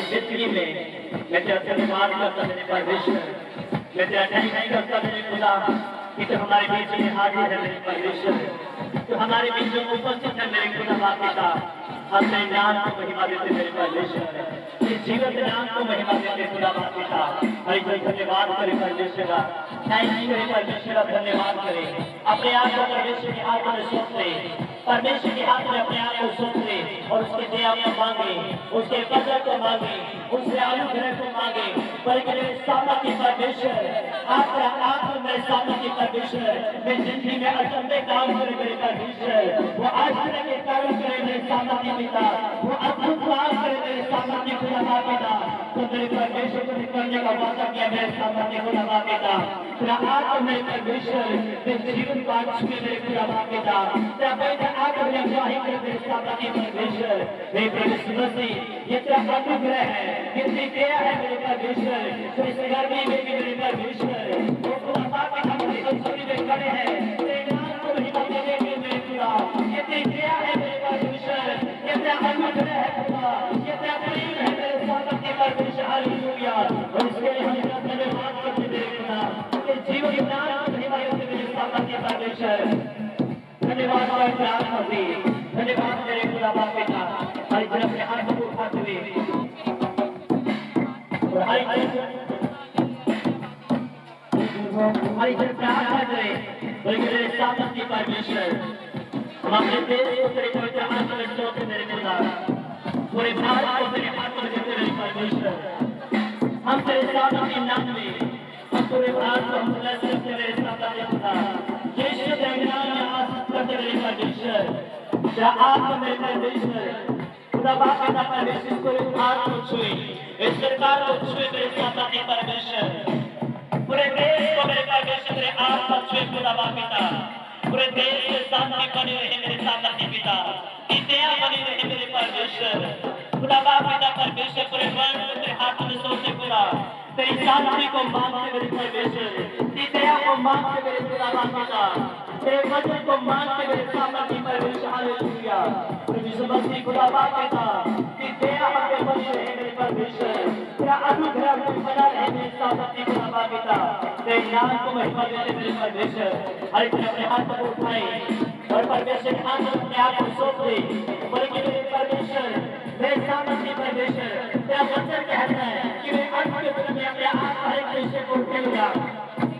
जिंदगी में मैं तेरा धन्यवाद करता मेरे परमेश्वर, मैं तेरा धन्यवाद करता मेरे खुदा कि तू हमारे बीच में हाजिर है मेरे परमेश्वर, तू हमारे बीच में उपस्थित है मेरे खुदा बाप पिता। हम तेरे नाम को महिमा देते मेरे परमेश्वर, इस जीवन के नाम को महिमा देते खुदा बाप पिता। हरी कोई धन्यवाद करे परमेश्वर, थैंक यू मेरे परमेश्वर, धन्यवाद करे। अपने आप को परमेश्वर के हाथ में सौंप दे, परमेश्वर के हाथ में अपने आप को सौंप दे और उसके दया को मांगे, उसके फजल को मांगे, उससे अनुग्रह को मांगे। बल्कि मेरे सामर्थ्य परमेश्वर, आपका मेरे सामर्थ्य परमेश्वर, मैं जिंदगी में अचंभे काम करे मेरे परमेश्वर, वो आश्चर्य के कार्य करे मेरे सामर्थ्य पिता, वो अद्भुत काम करे मेरे सामर्थ्य खुदा पिता। तो मेरे परमेश्वर को करने का वादा किया मेरे सामर्थ्य खुदा पिता। तेरा आत्मा मेरे परमेश्वर, मेरे जीवन को छुए मेरे खुदा पिता। तेरा बेटा आकर मेरे अगुवाही करे मेरे सामर्थ्य परमेश्वर, मेरे प्रभु मसीह, ये तेरा अनुग्रह है, कितनी दया है मेरे परमेश्वर। तो इस गर्मी में भी मेरे परमेश्वर, वो खुदा पिता हमारी संस्कृति में खड़े हैं, तेरे नाम को महिमा देने के मेरे खुदा, कितनी दया है मेरे परमेश्वर, ये तेरा अनुग्रह है खुदा, ये तेरा प्रेम है मेरे सामर्थ्य परमेश्वर। हालेलुया। और इसके लिए हम तेरा धन्यवाद करते मेरे खुदा, तेरे जीवन के नाम को महिमा देते मेरे सामर्थ्य परमेश्वर। धन्यवाद मसीह, धन्यवाद मेरे खुदा बाप पिता। हमारी तरफ अपने हाथ को उठाते हुए और हमारी तरफ प्रार्थना करें, बल्कि मेरे सामर्थ्य परमेश्वर, हम अपने देश को तेरे पवित्र हाथ में सौंपते मेरे खुदा, पूरे भारत को तेरे हाथ में देते मेरे परमेश्वर। हम तेरे सामर्थ्य नाम में हम पूरे भारत को हम ब्लेस करते मेरे सामर्थ्य खुदा, यीशु के नाम में आशीष करते मेरे परमेश्वर। तेरा आत्मा मेरे परमेश्वर, खुदा बाप पिता परमेश्वर, को उद्धार को छुए, इस सरकार को छुए मेरे सामर्थ्य परमेश्वर। पूरे देश को मेरे परमेश्वर तेरे आत्मा छुए खुदा बाप पिता। पूरे देश में शांति बनी रहे मेरे सामर्थ्य पिता, दया बनी रहे मेरे परमेश्वर। खुदा बाप पिता परमेश्वर, पूरे वर्ल्ड को तेरे हाथ में सौंपते खुदा, तेरी शांति को मांगते मेरे परमेश्वर, तेरी दया को मांगते मेरे खुदा बाप पिता, तेरे वचन को मांगते मेरे सामर्थ्य परमेश्वर। हालेलुया। प्रभु मसीह खुदा बाप पिता, तेरी दया हम पे बनी रहे मेरे परमेश्वर, तेरा अनुग्रह हम पे बना रहे मेरे सामर्थ्य खुदा बाप पिता। तेरे नाम को महिमा देते मेरे परमेश्वर। हर एक अपने हाथ को उठाए और परमेश्वर के हाथ में अपने आप को सौंप दे, बल्कि मेरे परमेश्वर, मेरे सामर्थ्य परमेश्वर, तेरा वचन कहता है कि मैं अंत के दिन में अपने आप हर एक विषय को उठाऊंगा।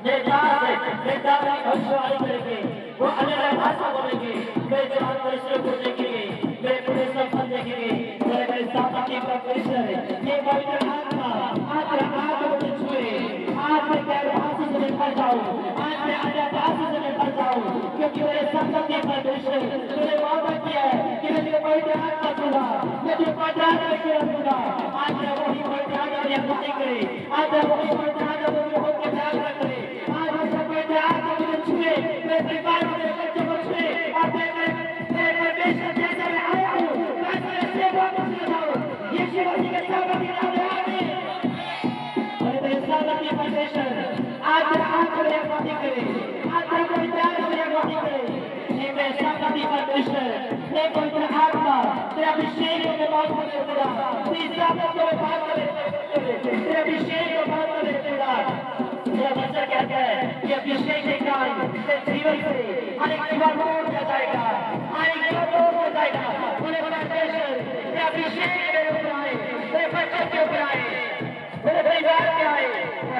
मेरे दास मेरे दादा भविष्यवाणी करेंगे, वो अलग अलग भाषा बोलेंगे, मेरे जवान परिश्रम को देखेंगे, मेरे पूरे संबंध देखेंगे। मेरे सामर्थ्य परमेश्वर, ये पवित्र आत्मा आज मुझे छुए, आज मैं तेरे भाषा से भर जाऊं, आज मैं अन्य भाषा से भर जाऊं, क्योंकि मेरे सामर्थ्य परमेश्वर तूने वादा किया है कि मैं तेरे पवित्र आत्मा दूंगा, मैं तेरे पवित्र आत्मा को दूंगा। आज मैं वही पवित्र आत्मा की अगुवाई करे, आज मैं वही पवित्र आत्मा को होकर त्याग करे। आज मैं पवित्र आत्मा मुझे छुए, मेरे परिवार को, मेरे बच्चों को छुए, और मेरे परमेश्वर जैसे मैं आया हूँ वैसे मैं सेवा में चला जाऊं। यीशु मसीह के सामर्थ्य नाम में आमीन। और मेरे सामर्थ्य परमेश्वर आज मेरा आत्मा मेरी अगुवाई करे, आज मेरा पवित्र आत्मा मेरी अगुवाई करे। ये मेरे सामर्थ्य परमेश्वर, ये पवित्र आत्मा तेरे अभिषेक को मैं बात कर देगा, तेरी ताकत को मैं बात कर देगा, तेरे अभिषेक को बात कर देगा। मेरा बच्चा कहता है कि अभिषेक के कारण तेरे जीवन से हर एक दीवार तोड़ दिया जाएगा, हर एक दीवार तोड़ दिया जाएगा। उन्हें बड़ा प्रेशर तेरे अभिषेक मेरे ऊपर आए, तेरे बच्चों के ऊपर आए, मेरे परिवार पे आए,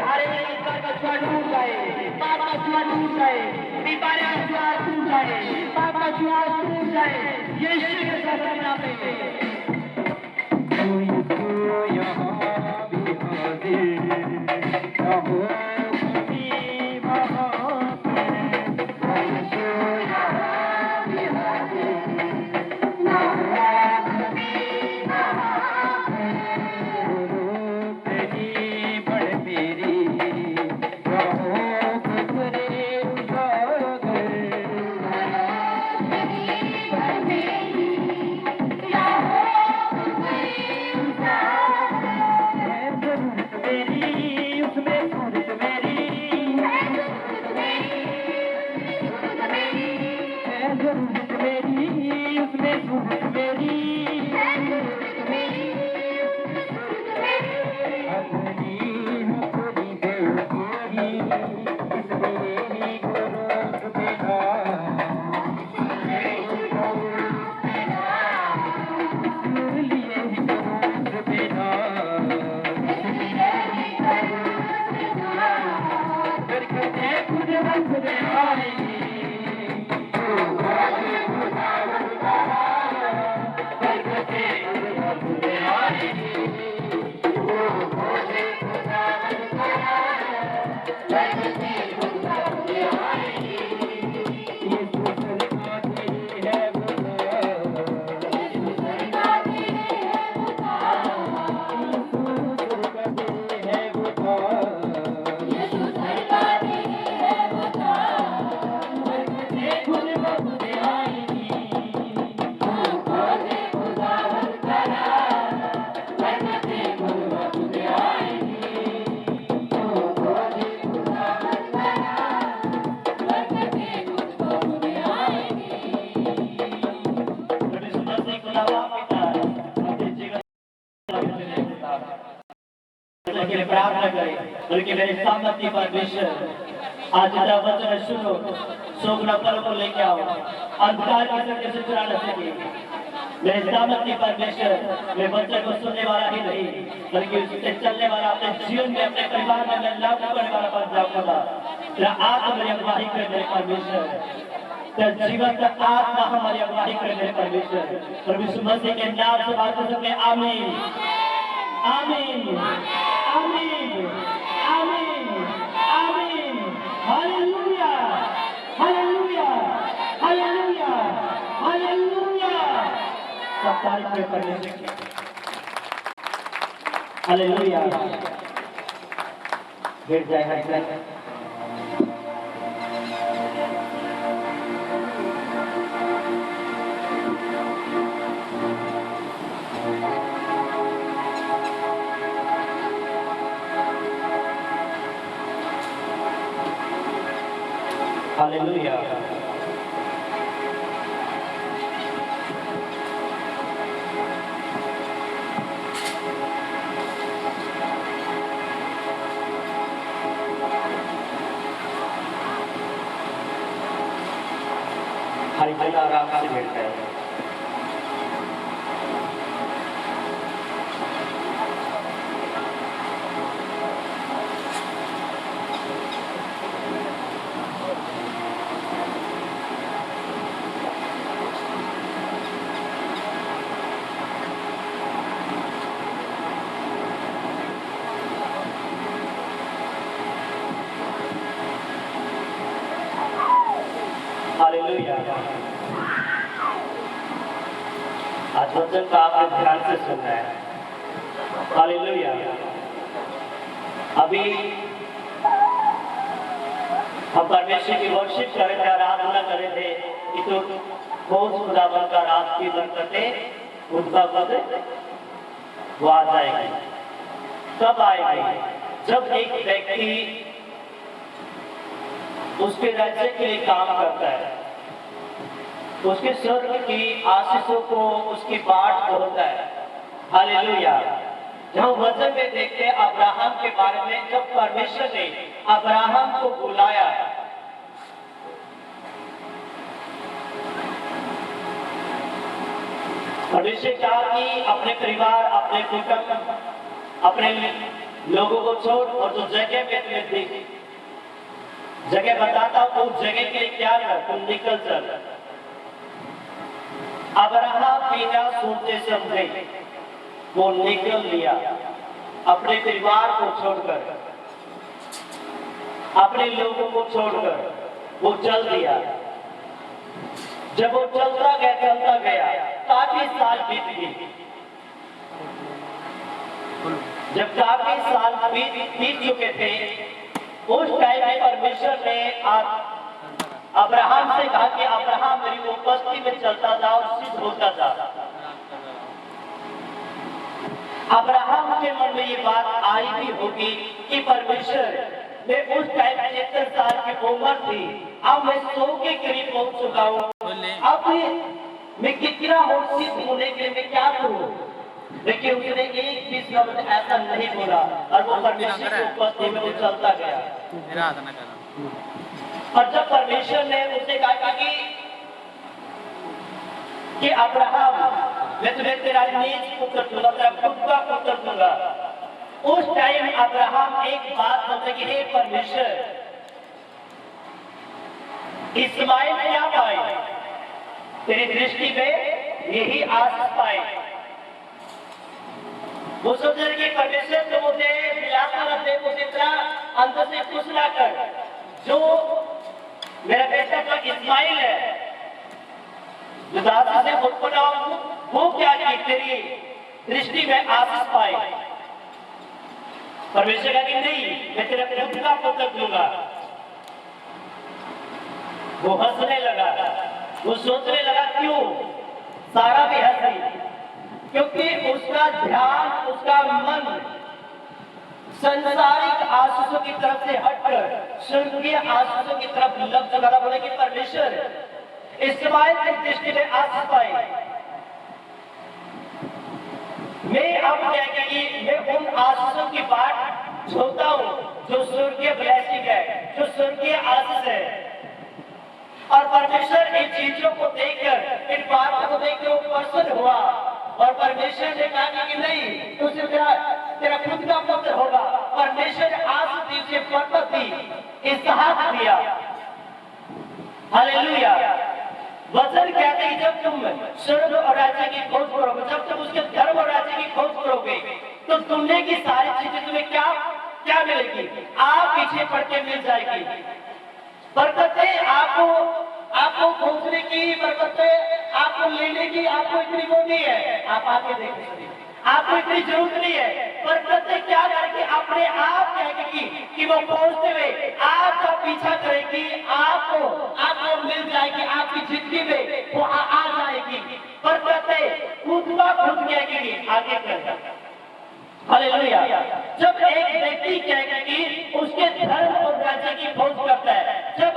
हर एक इंसान का द्वार टूट जाए, पाप का द्वार टूट जाए, बीमारी का द्वार टूट जाए, पाप का द्वार टूट जाए। यीशु के साथ नाम में प्रार्थना करें, बल्कि मेरे सामर्थ्य परमेश्वर आज तेरा वचन सुनो, सोगना पल को लेके आओ, अंधकार की शक्ति से चुरा न सके। मेरे सामर्थ्य परमेश्वर मेरे वचन को सुनने वाला ही नहीं, बल्कि उससे चलने वाला, अपने जीवन में, अपने परिवार में मैं लागू करने वाला बन जाऊंगा। तेरा आत्मा मेरी अगुवाई करे मेरे परमेश्वर, तेरा जीवन का आत्मा हमारी अगुवाई करे मेरे परमेश्वर। प्रभु यीशु मसीह के नाम से बात कर सकते, आमीन आमीन आमीन आमीन आमीन। Hallelujah hallelujah hallelujah hallelujah. सब तारीफ में परमेश्वर, हालेलुया। गिर जाए हर हालेलुया। हरि हरि आराम से बैठता है। हालेलुया। आज वचन का आपने ध्यान से सुनना है। हालेलुया। अभी हम परमेश्वर की वर्शिप कर रहे थे, आराधना कर रहे थे कि तो बहुत खुदावन का रात की बरकते उनका पद वो आ जाएगी। कब आएगी? जब एक व्यक्ति उसके राज्य के लिए काम करता है, उसके स्वर्ग की आशीषों को उसकी बाट खोलता है। हालेलुया। जहाँ वचन में देखते हैं अब्राहम के बारे में, जब परमेश्वर ने अब्राहम को बुलाया, परमेश्वर कहा कि अपने परिवार, अपने कुटुंब, अपने लोगों को छोड़ और जो जगह में तुम्हें दी, जगह बताता हूं, उस जगह के लिए क्या कर, तुम निकल चल। अब्राहम बिना सोचे समझे वो निकल लिया, अपने परिवार को छोड़कर, अपने लोगों को छोड़कर वो चल दिया। जब वो चलता गया, काफी साल बीत गए। जब काफी साल बीत चुके थे, उस टाइम में परमेश्वर ने अब्राहम से कहा कि अब्राहम मेरी उपस्थिति में चलता था और सिद्ध होता था। अब्राहम के मन में ये बात आई भी होगी कि परमेश्वर, मैं उस टाइम 75 साल की उम्र थी, अब मैं 100 के करीब पहुंच चुका हूँ, अब मैं कितना और सिद्ध होने के लिए मैं क्या करूँ? लेकिन उसने एक भी शब्द ऐसा नहीं बोला और वो परमेश्वर की उपस्थिति में वो चलता गया। और जब परमेश्वर ने उससे कहा कि अब्राहम, मैं तुम्हें तेरा निज पुत्र दूंगा, तेरा खुद का पुत्र दूंगा, उस टाइम अब्राहम एक बात बोलते कि हे परमेश्वर, इस्माइल क्या पाए? तेरी दृष्टि में यही आशीष पाए। वो सोच रहे कि परमेश्वर तो मुझे मिलाकर रखे, मुझे इतना अंदर से खुश ना कर, जो मेरा बेटा का इस्माइल है, जो दादा से उत्पन्न हुआ, वो क्या की तेरी दृष्टि में आशीष पाए? परमेश्वर का कि नहीं, मैं तेरा खुद का पुत्र दूंगा। वो हंसने लगा, वो सोचने लगा, क्यों? सारा भी हंसी, क्योंकि उसका ध्यान, उसका मन संसारिक आशीषों की तरफ से हटकर स्वर्गीय आशीषों की तरफ लग चुका था। बोले कि परमेश्वर, इस्माइल की दृष्टि में आशीष पाए, मैं अब क्या कि मैं उन आशीषों की बाट छोड़ता हूं जो स्वर्गीय ब्लेसिंग है, जो स्वर्गीय आशीष है। और परमेश्वर इन चीजों को देखकर, इन बातों को देखकर वो प्रसन्न हुआ और परमेश्वर ने कहा कि नहीं, तुझे तेरा खुद का पुत्र होगा। परमेश्वर ने आशीष दी, उसे बरकत दी, इसहाक दिया। हालेलुया। वचन कहते हैं जब तुम स्वर्ग और राज्य की खोज करोगे, जब तुम उसके धर्म और राज्य की खोज करोगे, तो तुमने की सारी चीजें तुम्हें क्या क्या मिलेगी? आप पीछे पड़ के मिल जाएगी। बरकतें आपको खोजने की, बरकतें आपको लेने की आपको इतनी वो नहीं है। आप आके देखिए, आपको इतनी जरूरत नहीं है। बरकतें क्या करेगी? अपने आप कहेगी कि वो पहुंचते हुए आपका पीछा करेगी, आपको मिल जाएगी, आपकी जिंदगी में वो आ जाएगी। बरकतें खुद ब खुद कहेगी आगे कर। हालेलुया। जब एक व्यक्ति कहेगा कि उसके धर्म और राज्य की खोज करता है, जब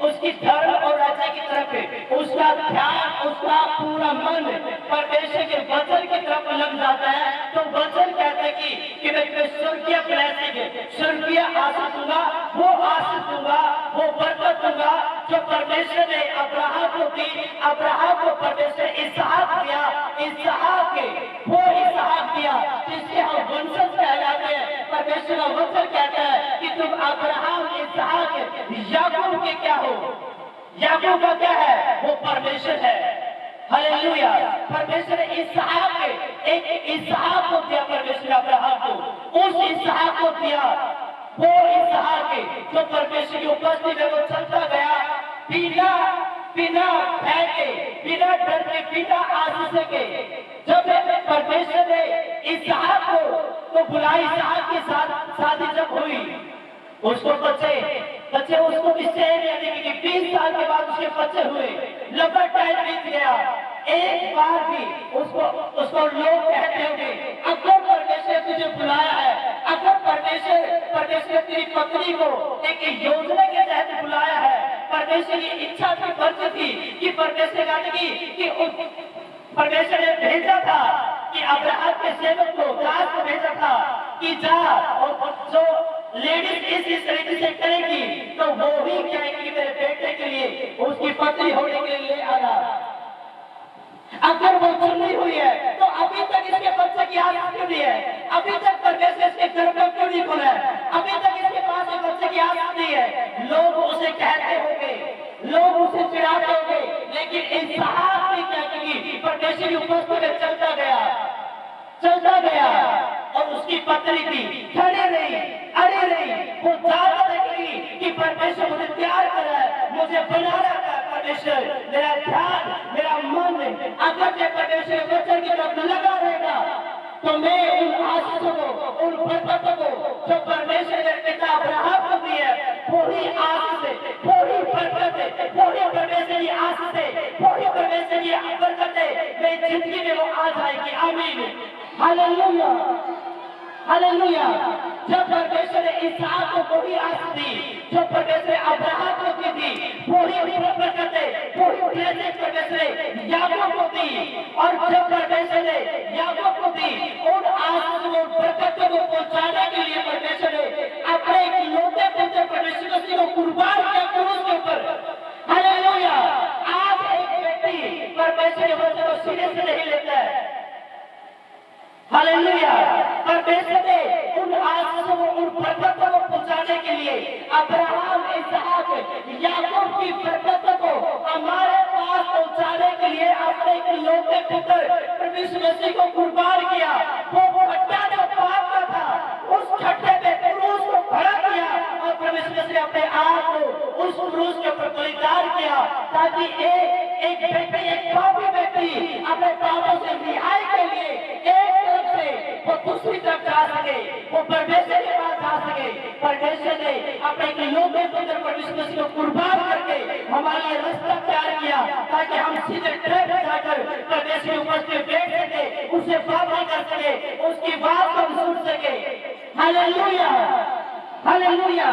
उसकी धर्म और राज्य की तरफ उसका ध्यान, उसका पूरा मन परमेश्वर के वचन की तरफ लग जाता है, तो वचन कहता है कि मैं स्वर्गीय ब्लेसिंग, स्वर्गीय आशीष दूंगा, वो आशीष दूंगा, वो बरकत दूंगा जो परमेश्वर ने अब्राहम को दी। अब्राहम को परमेश्वर इसहाक दिया, वो इसहाक दिया जिसके हम वंशज कहलाते हैं। परमेश्वर का वचन कहता है कि तुम अब्राहम, इसहाक, याकूब के क्या हो? याकूब का क्या है? वो परमेश्वर है। हालेलुया। परमेश्वर ने एक इसहाक को दिया, परमेश्वर अब्राहम को उस इसहाक को दिया, वो इसहाक जो परमेश्वर की उपस्थिति में वो चलता गया, बिना भय के, बिना डर के, बिना आशीष के। जब परमेश्वर ने इसहाक को तो बुलाई, इसहाक के साथ शादी जब हुई, उसको बच्चे उसको निश्चय नहीं देंगे कि 20 साल के बाद उसके बच्चे हुए, लंबा टाइम बीत गया, एक बार भी उसको लोग कहते होंगे, अगर परमेश्वर तुझे बुलाया है, अगर परमेश्वर तेरी पत्नी को एक योजना के तहत बुलाया है, परमेश्वर की इच्छा थी, मर्जी थी कि परमेश्वर कहते कि परमेश्वर ने भेजा था कि अब्राहम के सेवक को दास को भेजा था कि जा और जो लेडीज इस तरीके से करेगी तो वो ही कहेगी मेरे बेटे के लिए उसकी पत्नी होने के लिए आना। अगर वो चुनी हुई है तो अभी तक इसके बच्चे की आस क्यों नहीं है? अभी तक परमेश्वर इसके घर में क्यों नहीं खुला है? अभी तक इसके पास एक बच्चे की आस नहीं है। लोग उसे कहते होंगे, लोग उसे चिढ़ाते होंगे, लेकिन इसहाक ने क्या की? परमेश्वर की उपस्थिति में चलता गया और उसकी पत्नी थी खड़ी रही, अड़ी रही। वो ज्यादा देखी कि परमेश्वर मुझे प्यार कर रहा है, मुझे बना रहा है परमेश्वर, मेरा ध्यान, मेरा मन अगर मैं परमेश्वर के वचन की तरफ लगा रहेगा तो मैं उन आशीषों को, उन बरकतों को जो परमेश्वर के पिता अब्राहम को दी है, पूरी आशीष है, पूरी बरकत है, पूरी परमेश्वर की आशीष है, पूरी परमेश्वर की बरकत है, मेरी जिंदगी में वो आ जाएगी। आमीन, हालेलुया, हालेलुया। जब परमेश्वर ने इसहाक को पूरी आशीष दी, जो परमेश्वर अब्राहम को दी थी, पूरी बरकत है, पूरी ब्लेसिंग परमेश्वर ने याकूब को दी, और जब परमेश्वर ने याकूब को दी, उन आशीष को, बरकतों को पहुंचाने के लिए परमेश्वर ने अपने इकलौते पुत्र परमेश्वर मसीह को कुर्बान किया क्रूस के ऊपर। हालेलुया। आज एक व्यक्ति परमेश्वर के वचन को सीधे से नहीं लेता है। हालेलुया। परमेश्वर ने उन आशीषों को, उन बरकतों को पहुंचाने के लिए अब्राहम, इसहाक, याकूब की बरकतों को हमारे पास पहुंचाने के लिए अपने इकलौते पुत्र परमेश्वर मसीह को कुर्बान किया। वो खड्डा जो पाप का था, उस खड्डे में क्रूस को खड़ा किया और परमेश्वर मसीह ने अपने आप को उस क्रूस के ऊपर बलिदान किया, ताकि एक व्यक्ति, एक पापी व्यक्ति अपने पापों से रिहाई के लिए एक तरफ से वो दूसरी तरफ जा सके, वो परमेश्वर के पास जा सके। परमेश्वर ने अपने इकलौते पुत्र परमेश्वर मसीह को कुर्बान करके हमारे लिए रास्ता तैयार किया, ताकि हम सीधे ट्रैक पर जाकर परमेश्वर के उपस्थिति में बैठ सके, उससे बातें कर सके, उसकी बात को सुन सके। Hallelujah, hallelujah.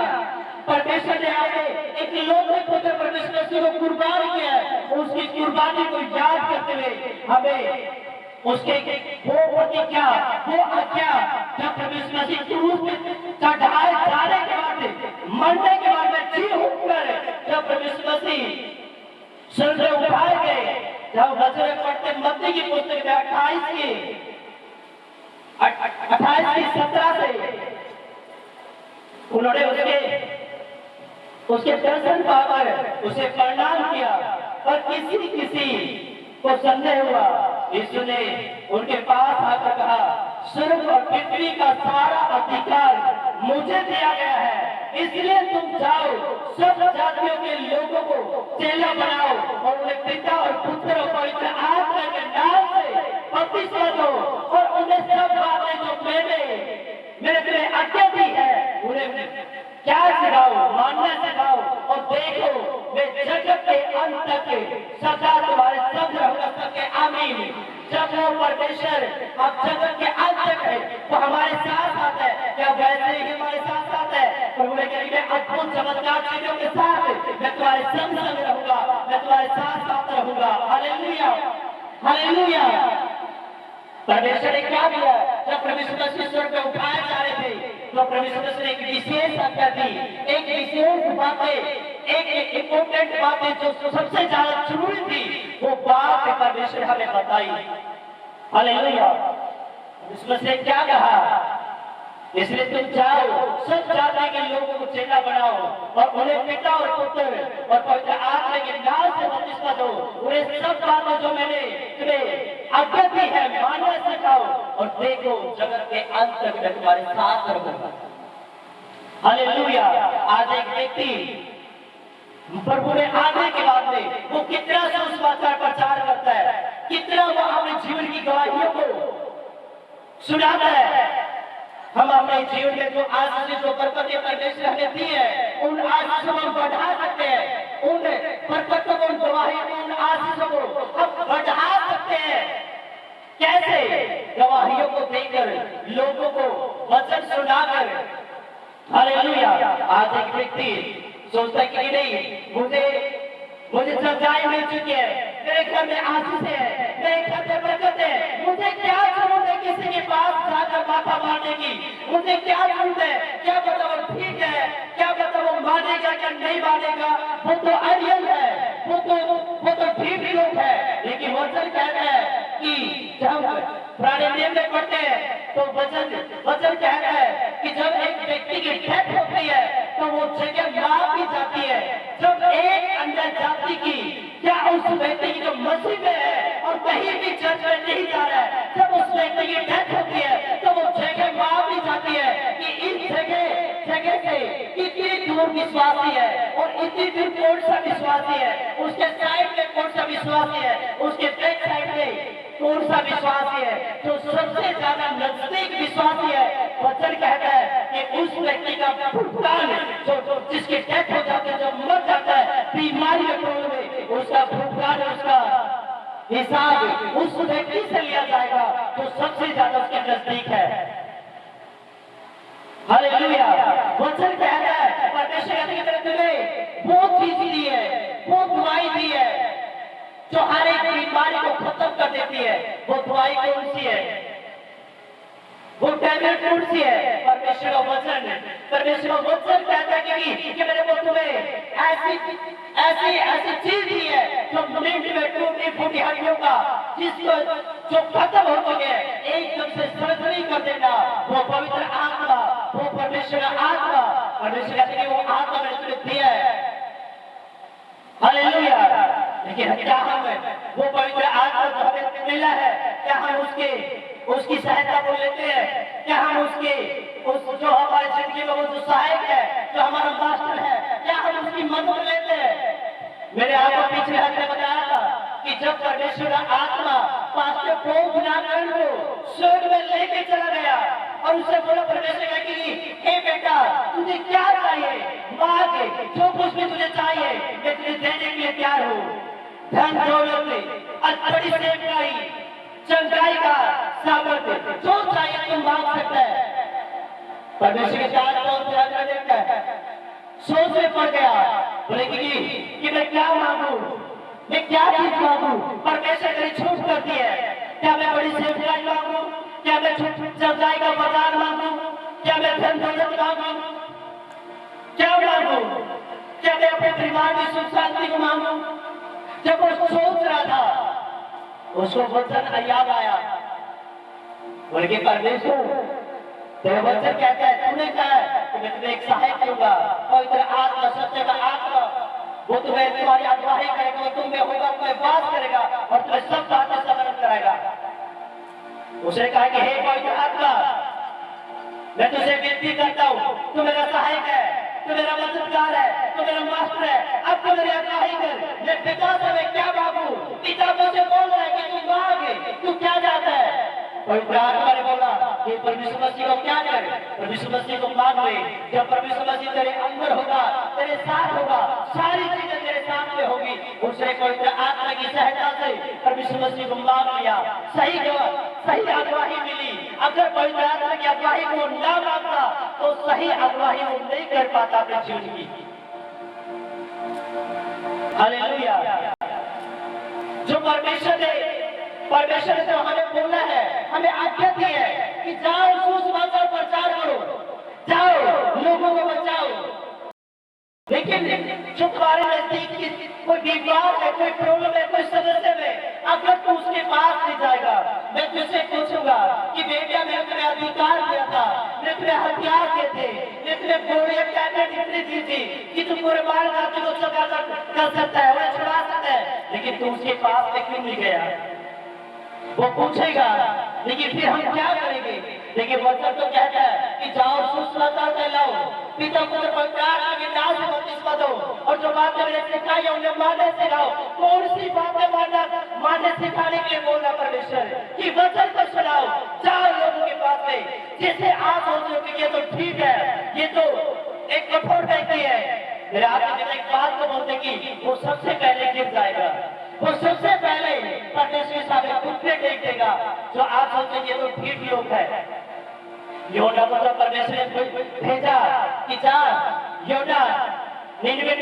परमेश्वर ने अपने इकलौते पुत्र परमेश्वर मसीह को कुर्बान किया है। उसकी कुर्बानी को याद करते हुए हमें उसके वो प्रतिज्ञा, वो आज्ञा, जब परमेश्वर मसीह क्रूस पे चढ़ाए जाने के बाद, मरने के बाद में जी उठकर जब परमेश्वर मसीह स्वर्ग में उठाए गए, जब वचन पढ़ते मत्ती की पुस्तक में 28 की 17 से उन्होंने उसके दर्शन पाकर उसे प्रणाम किया, पर किसी को संदेह हुआ। यीशु ने उनके पास आकर कहा, स्वर्ग और पृथ्वी का सारा अधिकार मुझे दिया गया है, इसलिए तुम जाओ, सब जातियों के लोगों को चेला बनाओ और उन्हें पिता और पुत्र और पवित्र आत्मा के नाम से बपतिस्मा दो, और उन्हें सब बातें जो मैंने आज्ञा दी है उन्हें क्या सिखाओ, मानना सिखाओ, और देखो मैं जगत के अंत तक सदा तुम्हारे संग रहूंगा। सबके आमीन। जब वो परमेश्वर अब जगत के अंत तक है, वो हमारे साथ है, क्या वैसे ही हमारे साथ है? प्रभु ने कहा अद्भुत चमत्कार चीजों के साथ मैं तुम्हारे संग रहूंगा, मैं तुम्हारे साथ रहूंगा। Hallelujah, hallelujah. परमेश्वर ने क्या किया? जब परमेश्वर मसीह स्वर्ग में उठाए जा रहे थे, तो परमेश्वर ने एक विशेष आज्ञा दी, एक विशेष बातें, एक इम्पोर्टेंट बातें जो सबसे ज्यादा जरूरी थी, वो बात परमेश्वर हमें बताई। हालेलुया। इसमें से क्या कहा? इसलिए तुम जाओ, सब जाति के लोगों को चेला बनाओ और उन्हें पिता और पुत्र और पवित्र आत्मा के नाम से बपतिस्मा दो, उन्हें सब बातें जो मैंने तुम्हें आज्ञा दी है मानना सिखाओ, और देखो जगत के अंत तक मैं तुम्हारे साथ रहूंगा। हालेलुया। आज एक व्यक्ति प्रभु में आने के बाद में वो कितना सुसमाचार प्रचार करता है, कितना वो अपने जीवन की गवाहियों को सुनाता है। हम अपने जीवन में जो आशीष, जो बरकतें परमेश्वर हमें दी है, उन आशीषों को बढ़ा सकते हैं, उन बरकतों को, उन गवाहियों को, उन आशीषों को हम बढ़ा सकते हैं। कैसे? गवाहियों को देकर, लोगों को वचन सुनाकर। हालेलुया। आज एक व्यक्ति सोचता है कि नहीं, मुझे सजाएं मिल चुकी है, मेरे घर में आशीष है, मेरे घर में बरकत है, मुझे क्या जरूरत है किसी के पास जाकर माथा मारने की, मुझे क्या जरूरत है, क्या पता वो ठीक है, क्या पता वो मानेगा क्या नहीं मानेगा, वो तो आइडियल है, वो तो ठीक लोग है। लेकिन वचन कहता है कि जब पुराने नियम में पढ़ते हैं तो वचन कहता है कि जब एक व्यक्ति की डेथ होती है तो वो जगह माफ की जाती है। जब एक अंदर जाति की क्या उस व्यक्ति की जो मसीह में है और कहीं भी चर्च में नहीं जा रहा है, जब उस व्यक्ति की डेथ होती है तो वो जगह माफ की जाती है कि इस जगह से इतनी दूर विश्वासी है और इतनी दूर कौन सा विश्वासी है, उसके साइड में कौन सा विश्वासी है, उसके बैक साइड में कौन सा विश्वासी है, जो सबसे ज्यादा नजदीक विश्वासी है। वचन कहता है कि उस व्यक्ति का भुगतान जो जिसकी डेथ हो जाती है, जो मर जाता है बीमारी के प्रॉब्लम में, उसका भुगतान, उसका हिसाब उस व्यक्ति से लिया जाएगा जो सबसे ज्यादा उसके नजदीक है। हालेलुया। वचन कहता है परमेश्वर की तरफ से बहुत चीज दी है, बहुत दुआई दी है जो हर एक बीमारी को खत्म कर देती है। वो दवाई कौन सी है, वो टैबलेट कौन सी है? परमेश्वर का वचन कहता है कि मेरे को तुम्हें ऐसी चीज दी है जो मिनट में टूटी फूटी हड्डियों का जिसको जो खत्म हो चुके हैं एकदम से सर्जरी कर देगा। वो पवित्र आत्मा, वो परमेश्वर का आत्मा, परमेश्वर कहते हैं कि वो आत्मा मैंने तुम्हें दिया है। हालेलुया। लेकिन क्या हम वो पवित्र आत्मा जो हमें मिला है, क्या हम उसकी सहायता को लेते हैं? क्या हम उस जो हमारी जिंदगी में वो जो सहायक है, जो हमारा मास्टर है, क्या हम उसकी मदद लेते हैं? मेरे आपको पिछले हफ्ते बताया था कि जब परमेश्वर का आत्मा पास्टर को नारायण को स्वर्ग में लेके चला गया और उससे बोला परमेश्वर का कि हे बेटा तुझे क्या चाहिए, मांग, जो कुछ भी तुझे चाहिए मैं तुझे देने के लिए तैयार हूँ। धन दौलत, अच्छी सेवकाई, चंगाई का सामर्थ्य, जो चाहिए तुम मांग सकता है। परमेश्वर के साथ कौन सा देखता है? सोच में पड़ गया, बोले कि मैं क्या मांगू, मैं क्या चीज मांगू? परमेश्वर तेरी छूट करती है। क्या मैं बड़ी सेवकाई मांगू? क्या मैं चंगाई का वरदान मांगू? क्या मैं धन दौलत मांगू? क्या मांगू? क्या मैं अपने परिवार की सुख शांति को मांगू? जब वो सोच रहा था उसको वचन याद आया, बोले कि परमेश्वर तेरा वचन कहता है, तूने कहा है कि मैं तुम्हें एक सहायक दूंगा, पवित्र आत्मा, सत्य का आत्मा, वो तुम्हें तुम्हारी अगुवाई करेगा, वो तुम में होगा, तुम्हें बात करेगा और तुम्हें सब बातें समर्पित कराएगा। उसने कहा कि हे पवित्र आत्मा, मैं तुझे विनती करता हूँ, तू मेरा सहायक है, तू मेरा मददगार है, तू मेरा मास्टर है, अब तू मेरी अगुवाई कर। मैं पिता से मैं क्या मांगू? पिता मुझे बोल रहा है कि तू मांग, तू क्या चाहता है? पवित्र आत्मा ने बोला कि परमेश्वर मसीह को क्या करे? परमेश्वर मसीह को मांग ले। जब परमेश्वर मसीह तेरे अंदर होगा, तेरे साथ होगा, सारी चीजें तेरे सामने होगी। उसने पवित्र आत्मा की सहायता से परमेश्वर मसीह को मांग लिया, सही अगुवाई मिली। अगर पवित्र आत्मा की अगुवाई को ना मांगता तो सही अगुवाई वो नहीं कर पाता अपने जीवन की। हालेलुया। जो परमेश्वर ने जो हमें बोला है, हमें आज्ञा दी है कि जाओ सुसमाचार प्रचार करो, जाओ लोगों को बचाओ। लेकिन जो तुम्हारे नजदीक कोई बीमार है, कोई प्रॉब्लम है, कोई समस्या में, अगर तू उसके पास नहीं जाएगा, मैं तुझसे पूछूंगा कि बेटा मैंने तुम्हें अधिकार दिया था, मैंने तुम्हें हथियार दिए थे, मैंने तुम्हें गोलियां टैबलेट इतनी दी थी कि तुम पूरे बाल जाति को सजा कर सकता है, उन्हें छुड़ा सकता है, लेकिन तू उसके पास में क्यों नहीं गया? वो पूछेगा, लेकिन फिर हम क्या करेंगे? लेकिन वचन तो कहता है कि जाओ सुसमाचार फैलाओ, पिता पुत्र पवित्र आत्मा के नाम से बपतिस्मा दो और जो बातें मैंने सिखाई है उन्हें मानने सिखाओ। कौन सी बातें मानने सिखाने के लिए बोल रहा परमेश्वर कि वचन को सुनाओ, जाओ लोगों के पास में, जिसे आप सोच रहे हो कि ये तो ठीक है, ये तो एक कठोर व्यक्ति है, मेरे आपके एक बात को बोलते कि वो सबसे पहले गिर जाएगा, वो सबसे पहले परमेश्वर सामने घुटने टेक देगा। जो आप सोचते ये तो ठीक लोग है। योना को तो परमेश्वर ने भेजा कि जा योना निनवे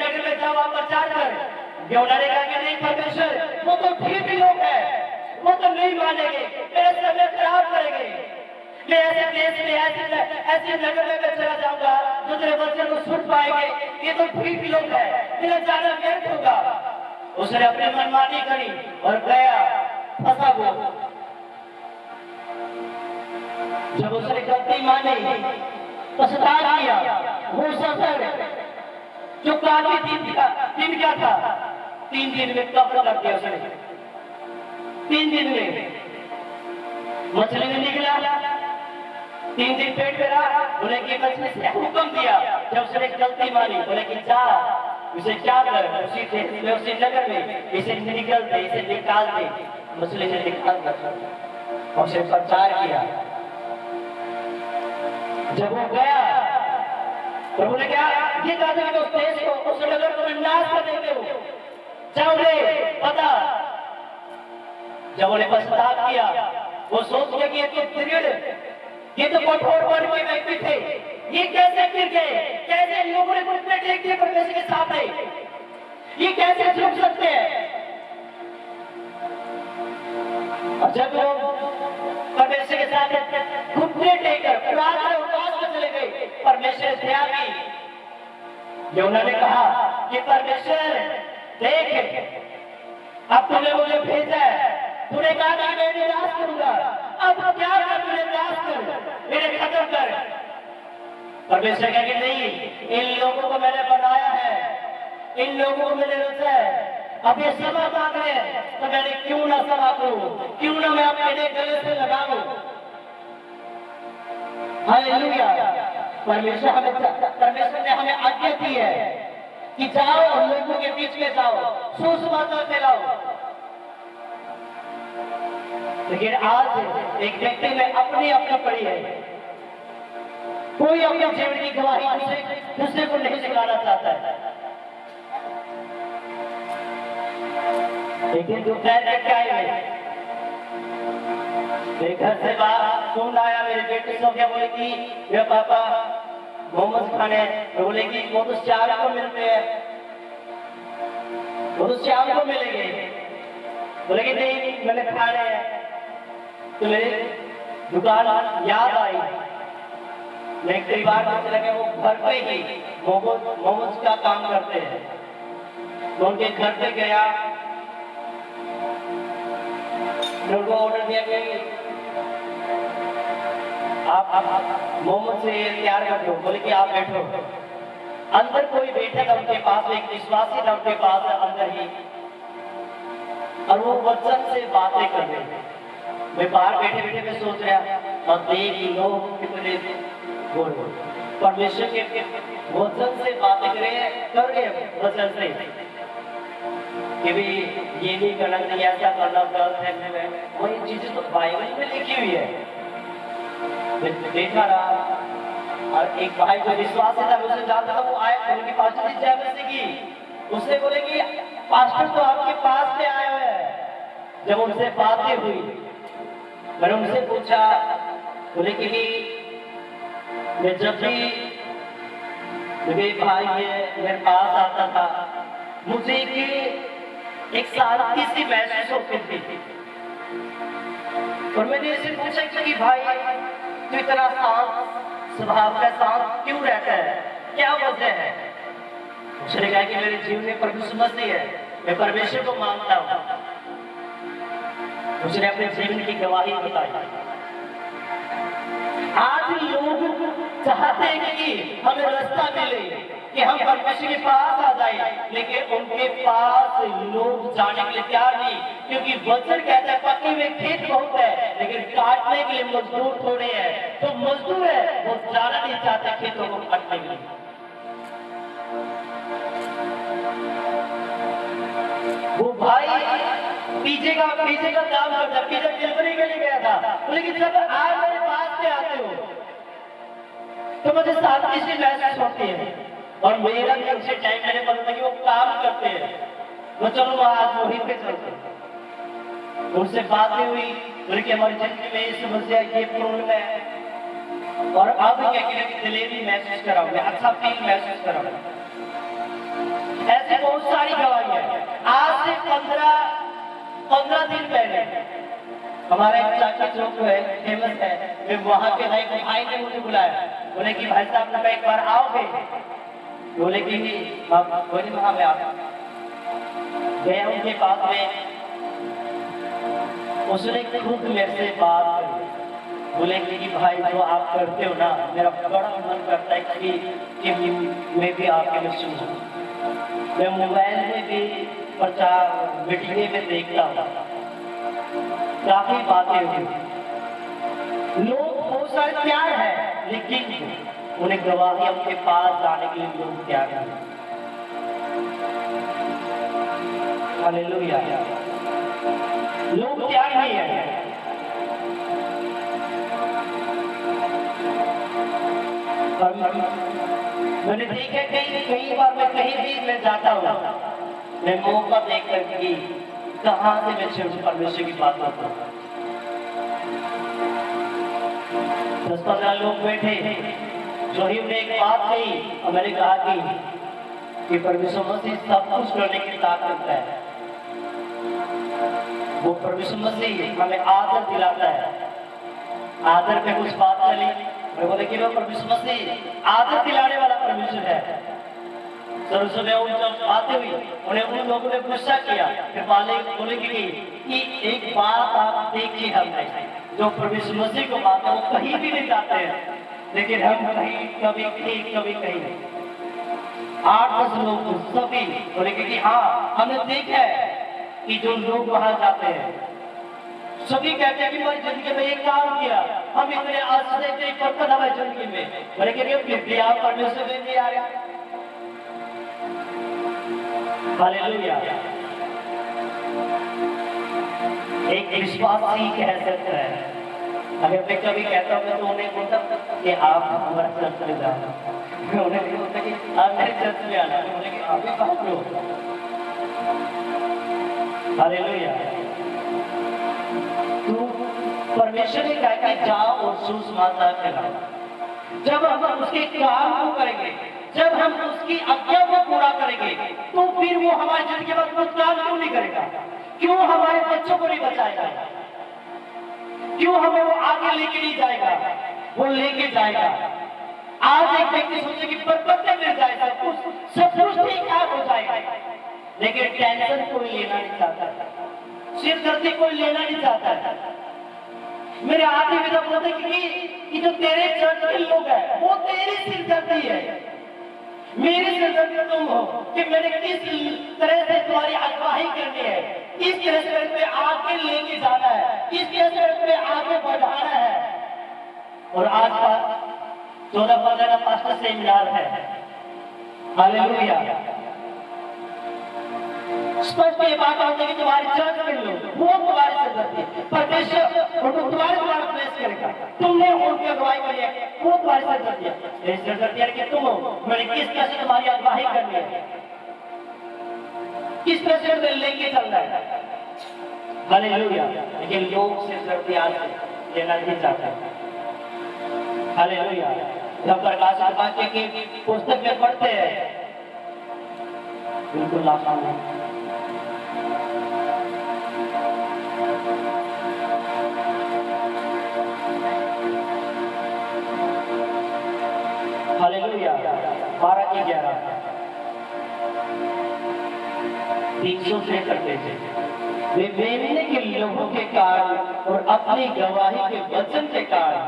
ऐसे देश में ऐसी जगह में मैं चला जाऊंगा जो तेरे वचन को सुन पाएंगे, ये तो ठीक लोग है, मेरा जाना व्यर्थ होगा। उसने अपनी मनमानी करी और गया फंसा वो। जब उसने गलती मानी, पछतावा किया, वो सफर जो काफी दिन क्या था, 3 दिन में कब्र कर दिया उसने। 3 दिन में मछली में निकला, 3 दिन पेट में रहा। बोले कि मछली से हुक्म दिया, जब उसने गलती मानी, बोले कि जा इसे क्या कर, उसी देश में उसी नगर में इसे निकल दे, इसे निकाल दे। मछली से निकाल कर उसे प्रचार किया। जब वो गया, प्रभु ने क्या ये कहा था कि उस देश को, उस नगर को नाश कर देंगे हो, जाओ रे पता। जब उन्हें पश्चाताप किया, वो सोच गया कि ये तो दृढ़, ये तो कठोर मन के व्यक्ति थे, ये कैसे गिर गए, कैसे लोगों ने घुटने टेक दिए परमेश्वर के सामने, ये कैसे झुक सकते हैं। और जब लोग परमेश्वर के सामने घुटने टेककर प्रार्थना उपवास में चले गए, परमेश्वर दया की, जो उन्होंने कहा कि परमेश्वर देख, अब तूने मुझे भेजा है, तूने कहा कि मैं निराश करूंगा, अब क्या कर, तूने निराश कर, मेरे खत्म कर। परमेश्वर कहा कि नहीं, इन लोगों को मैंने बनाया है, इन लोगों को मैंने रचा है, अब ये क्षमा मांग रहे हैं, तो मैंने क्यों ना क्षमा करूं, क्यों ना मैं अपने गले से लगाऊं। हालेलुया। परमेश्वर ने हमें आज्ञा दी है कि जाओ और लोगों के बीच में जाओ, सुसमाचार फैलाओ। लेकिन आज एक व्यक्ति में अपनी पड़ी है, कोई अपने जीवन की गवाही दूसरे को नहीं सिखाना चाहता है। लेकिन दोपहर में क्या है, घर से बाहर फोन आया, मेरे बेटे सो गया, बोले कि मेरे पापा मोमोज खाने, बोले कि वो तो शाम को मिलते हैं, वो तो शाम को मिलेंगे। बोले कि नहीं मैंने खाने हैं। तो मेरे दुकान याद आई, मैं कई बार सोचने लगे वो घर पे ही मोमोज का काम करते हैं। तो उनके घर पे गया, उनको ऑर्डर दिया कि आप मोमोज से तैयार कर दो। बोले कि आप बैठो। अंदर कोई बैठा था उनके पास, एक विश्वासी था उनके पास अंदर ही, और वो वचन से बातें कर रहे थे। मैं बाहर बैठे बैठे मैं सोच रहा, और देख लोग कितने परमेश्वर के वचन से बातें कर रहे वचन से कि भी ये नहीं करना चाहिए, ऐसा करना गलत है। वही चीजें तो बाइबल में लिखी हुई है। देखा रहा, और एक भाई जो विश्वास था उसे जानता था, वो आए, बोले कि पास्टर जी जय मसीह की। उसने बोले कि पास्टर तो आपके पास से आए हुए हैं। जब उनसे बातें हुई, मैंने उनसे पूछा, बोले कि मैं जब भी मेरे भाई मेरे पास आता था, मुझे एक शांति सी महसूस होती थी। और मैंने इसे पूछा कि भाई तू इतना शांत स्वभाव का, शांत क्यों रहता है, क्या वजह है। उसने कहा कि मेरे जीवन में प्रभु समझती है, मैं परमेश्वर को मानता हूँ। उसने अपने जीवन की गवाही बताई। आज लोग चाहते हैं कि हमें रास्ता मिले, कि हम परमेश्वर के पास आ जाए, लेकिन उनके पास लोग जाने के लिए तैयार नहीं, क्योंकि वचन कहता है पके हुए खेत बहुत है, लेकिन काटने के लिए मजदूर थोड़े हैं। जो मजदूर है वो जाना नहीं चाहते खेतों को काटने के लिए। वो भाई पीछे का काम करता, पीछे डिलीवरी के लिए गया था, लेकिन जब आज मेरे पास से आते हो तो मुझे शांति से महसूस होती है। और मेरा भी उसे टाइम मैंने पता था कि वो काम करते हैं, वो चलो आज वहीं पे चलते। उनसे बातें हुई, उनकी हमारी जिंदगी में ये समस्या, ये प्रॉब्लम है, और अब क्या कि दिलेरी महसूस करा, मैं अच्छा फील महसूस करा। ऐसी बहुत सारी गवाहियां। आज से 15 दिन पहले हमारा एक चाचा चौक है, फेमस है, मैं वहाँ के एक भाई ने मुझे बुलाया, बोले कि भाई साहब आप एक बार आओगे? बोले कि बोले वहाँ में आप गया उनके पास में, उसने खुद मेरे से बात करी, बोले कि भाई जो आप करते हो ना, मेरा बड़ा मन करता है कि मैं भी आपके में सुनूं। मैं मोबाइल में भी प्रचार मीडिया में देखता हूँ, काफी बातें हुई, लोग बहुत सारे तैयार है, लेकिन उन्हें गवाहियों के पास जाने के लिए लोग तैयार हैं। हालेलुया, लोग तैयार नहीं है। मैंने देखा कई बार मैं कहीं भी मैं जाता हूँ, मैं मौका देख कर कि कहाँ से मैं शिव परमेश्वर की बात करता हूँ। 10-15 लोग बैठे, जो ही उन्हें एक बात कही और मैंने कहा कि परमेश्वर मसीह सब कुछ करने की ताकत है। वो परमेश्वर मसीह हमें आदर दिलाता है। आदर पे कुछ बात चली, मैं बोले कि वो परमेश्वर मसीह आदर दिलाने वाला परमेश्वर है। सर सुबह उन जब आते हुए उन्हें उन लोगों ने गुस्सा किया, फिर बोले कि एक बात आप देखिए, हमने जो परमेश्वर मसीह को मानते हैं वो कहीं भी नहीं जाते हैं, लेकिन हम कभी कहीं नहीं। 8-10 लोग सभी बोले कि हाँ हमने देखा है कि जो लोग वहां जाते हैं सभी कहते हैं कि मेरी जिंदगी में एक काम किया, हम इतने आश्चर्य से करते हमारी जिंदगी में, बोले कि फिर भी आप परमेश्वर में नहीं आ रहे। हालेलुया, एक विश्वासी कह सकता है। अगर मैं कभी कहता हूँ तो उन्हें बोलता कि आप हमारे चर्च में जाना, उन्हें नहीं बोलता कि आप मेरे चर्च में आना, बोले कि आप ही बात लो। हालेलुया, तो परमेश्वर ने कहा कि जाओ और सुसमाचार फैलाओ। जब हम उसके काम को करेंगे, जब हम उसकी आज्ञा को पूरा करेंगे, तो फिर वो हमारी जिंदगी में कुछ काम क्यों नहीं करेगा? क्यों हमारे बच्चों को नहीं बचाएगा? क्यों हमें वो आगे लेके नहीं जाएगा? वो लेके जाएगा। आज एक व्यक्ति सोचे कि बरकतें मिल जाए, सब कुछ ठीक ठाक हो जाएगा, लेकिन टेंशन कोई लेना नहीं चाहता, सिरदर्दी कोई लेना नहीं चाहता। मेरे आदमी भी जब बोलते कि जो तेरे चर्च के लोग हैं वो तेरी सिरदर्दी है, मेरी सिरदर्दी तुम हो कि मैंने किस तरह से तुम्हारी अगुवाई करनी है, किस तरह से पे आगे लेके जाना है, किस तरह से पे आगे बढ़ाना है। और आज का 14-15 पास्टर सेमिनार है। हालेलुया, स्पष्ट ये बात होती है कि तुम्हारी चर्च के लोग वो तुम्हारी सिरदर्दी है, परमेश्वर उनको तुम्हारे द्वारा प्लेस करेगा। तुमने उनकी अगुवाई करी है, वो तुम्हारी सिरदर्दी है। ये सिरदर्दी है कि तुम हो, मैंने किस तरह से तुम्हारी अगुवाई करनी है, किस तरह से तुम्हें लेके चलना है। हालेलुया, लेकिन लोग सिरदर्दी आज लेना नहीं चाहते। हालेलुया, जब प्रकाश वाक्य की पुस्तक में पढ़ते हैं बिल्कुल आसान है। हालेलुया, 12-11 300 से करते थे। वे मेमने के लोगों के कारण और अपनी गवाही के वचन के कारण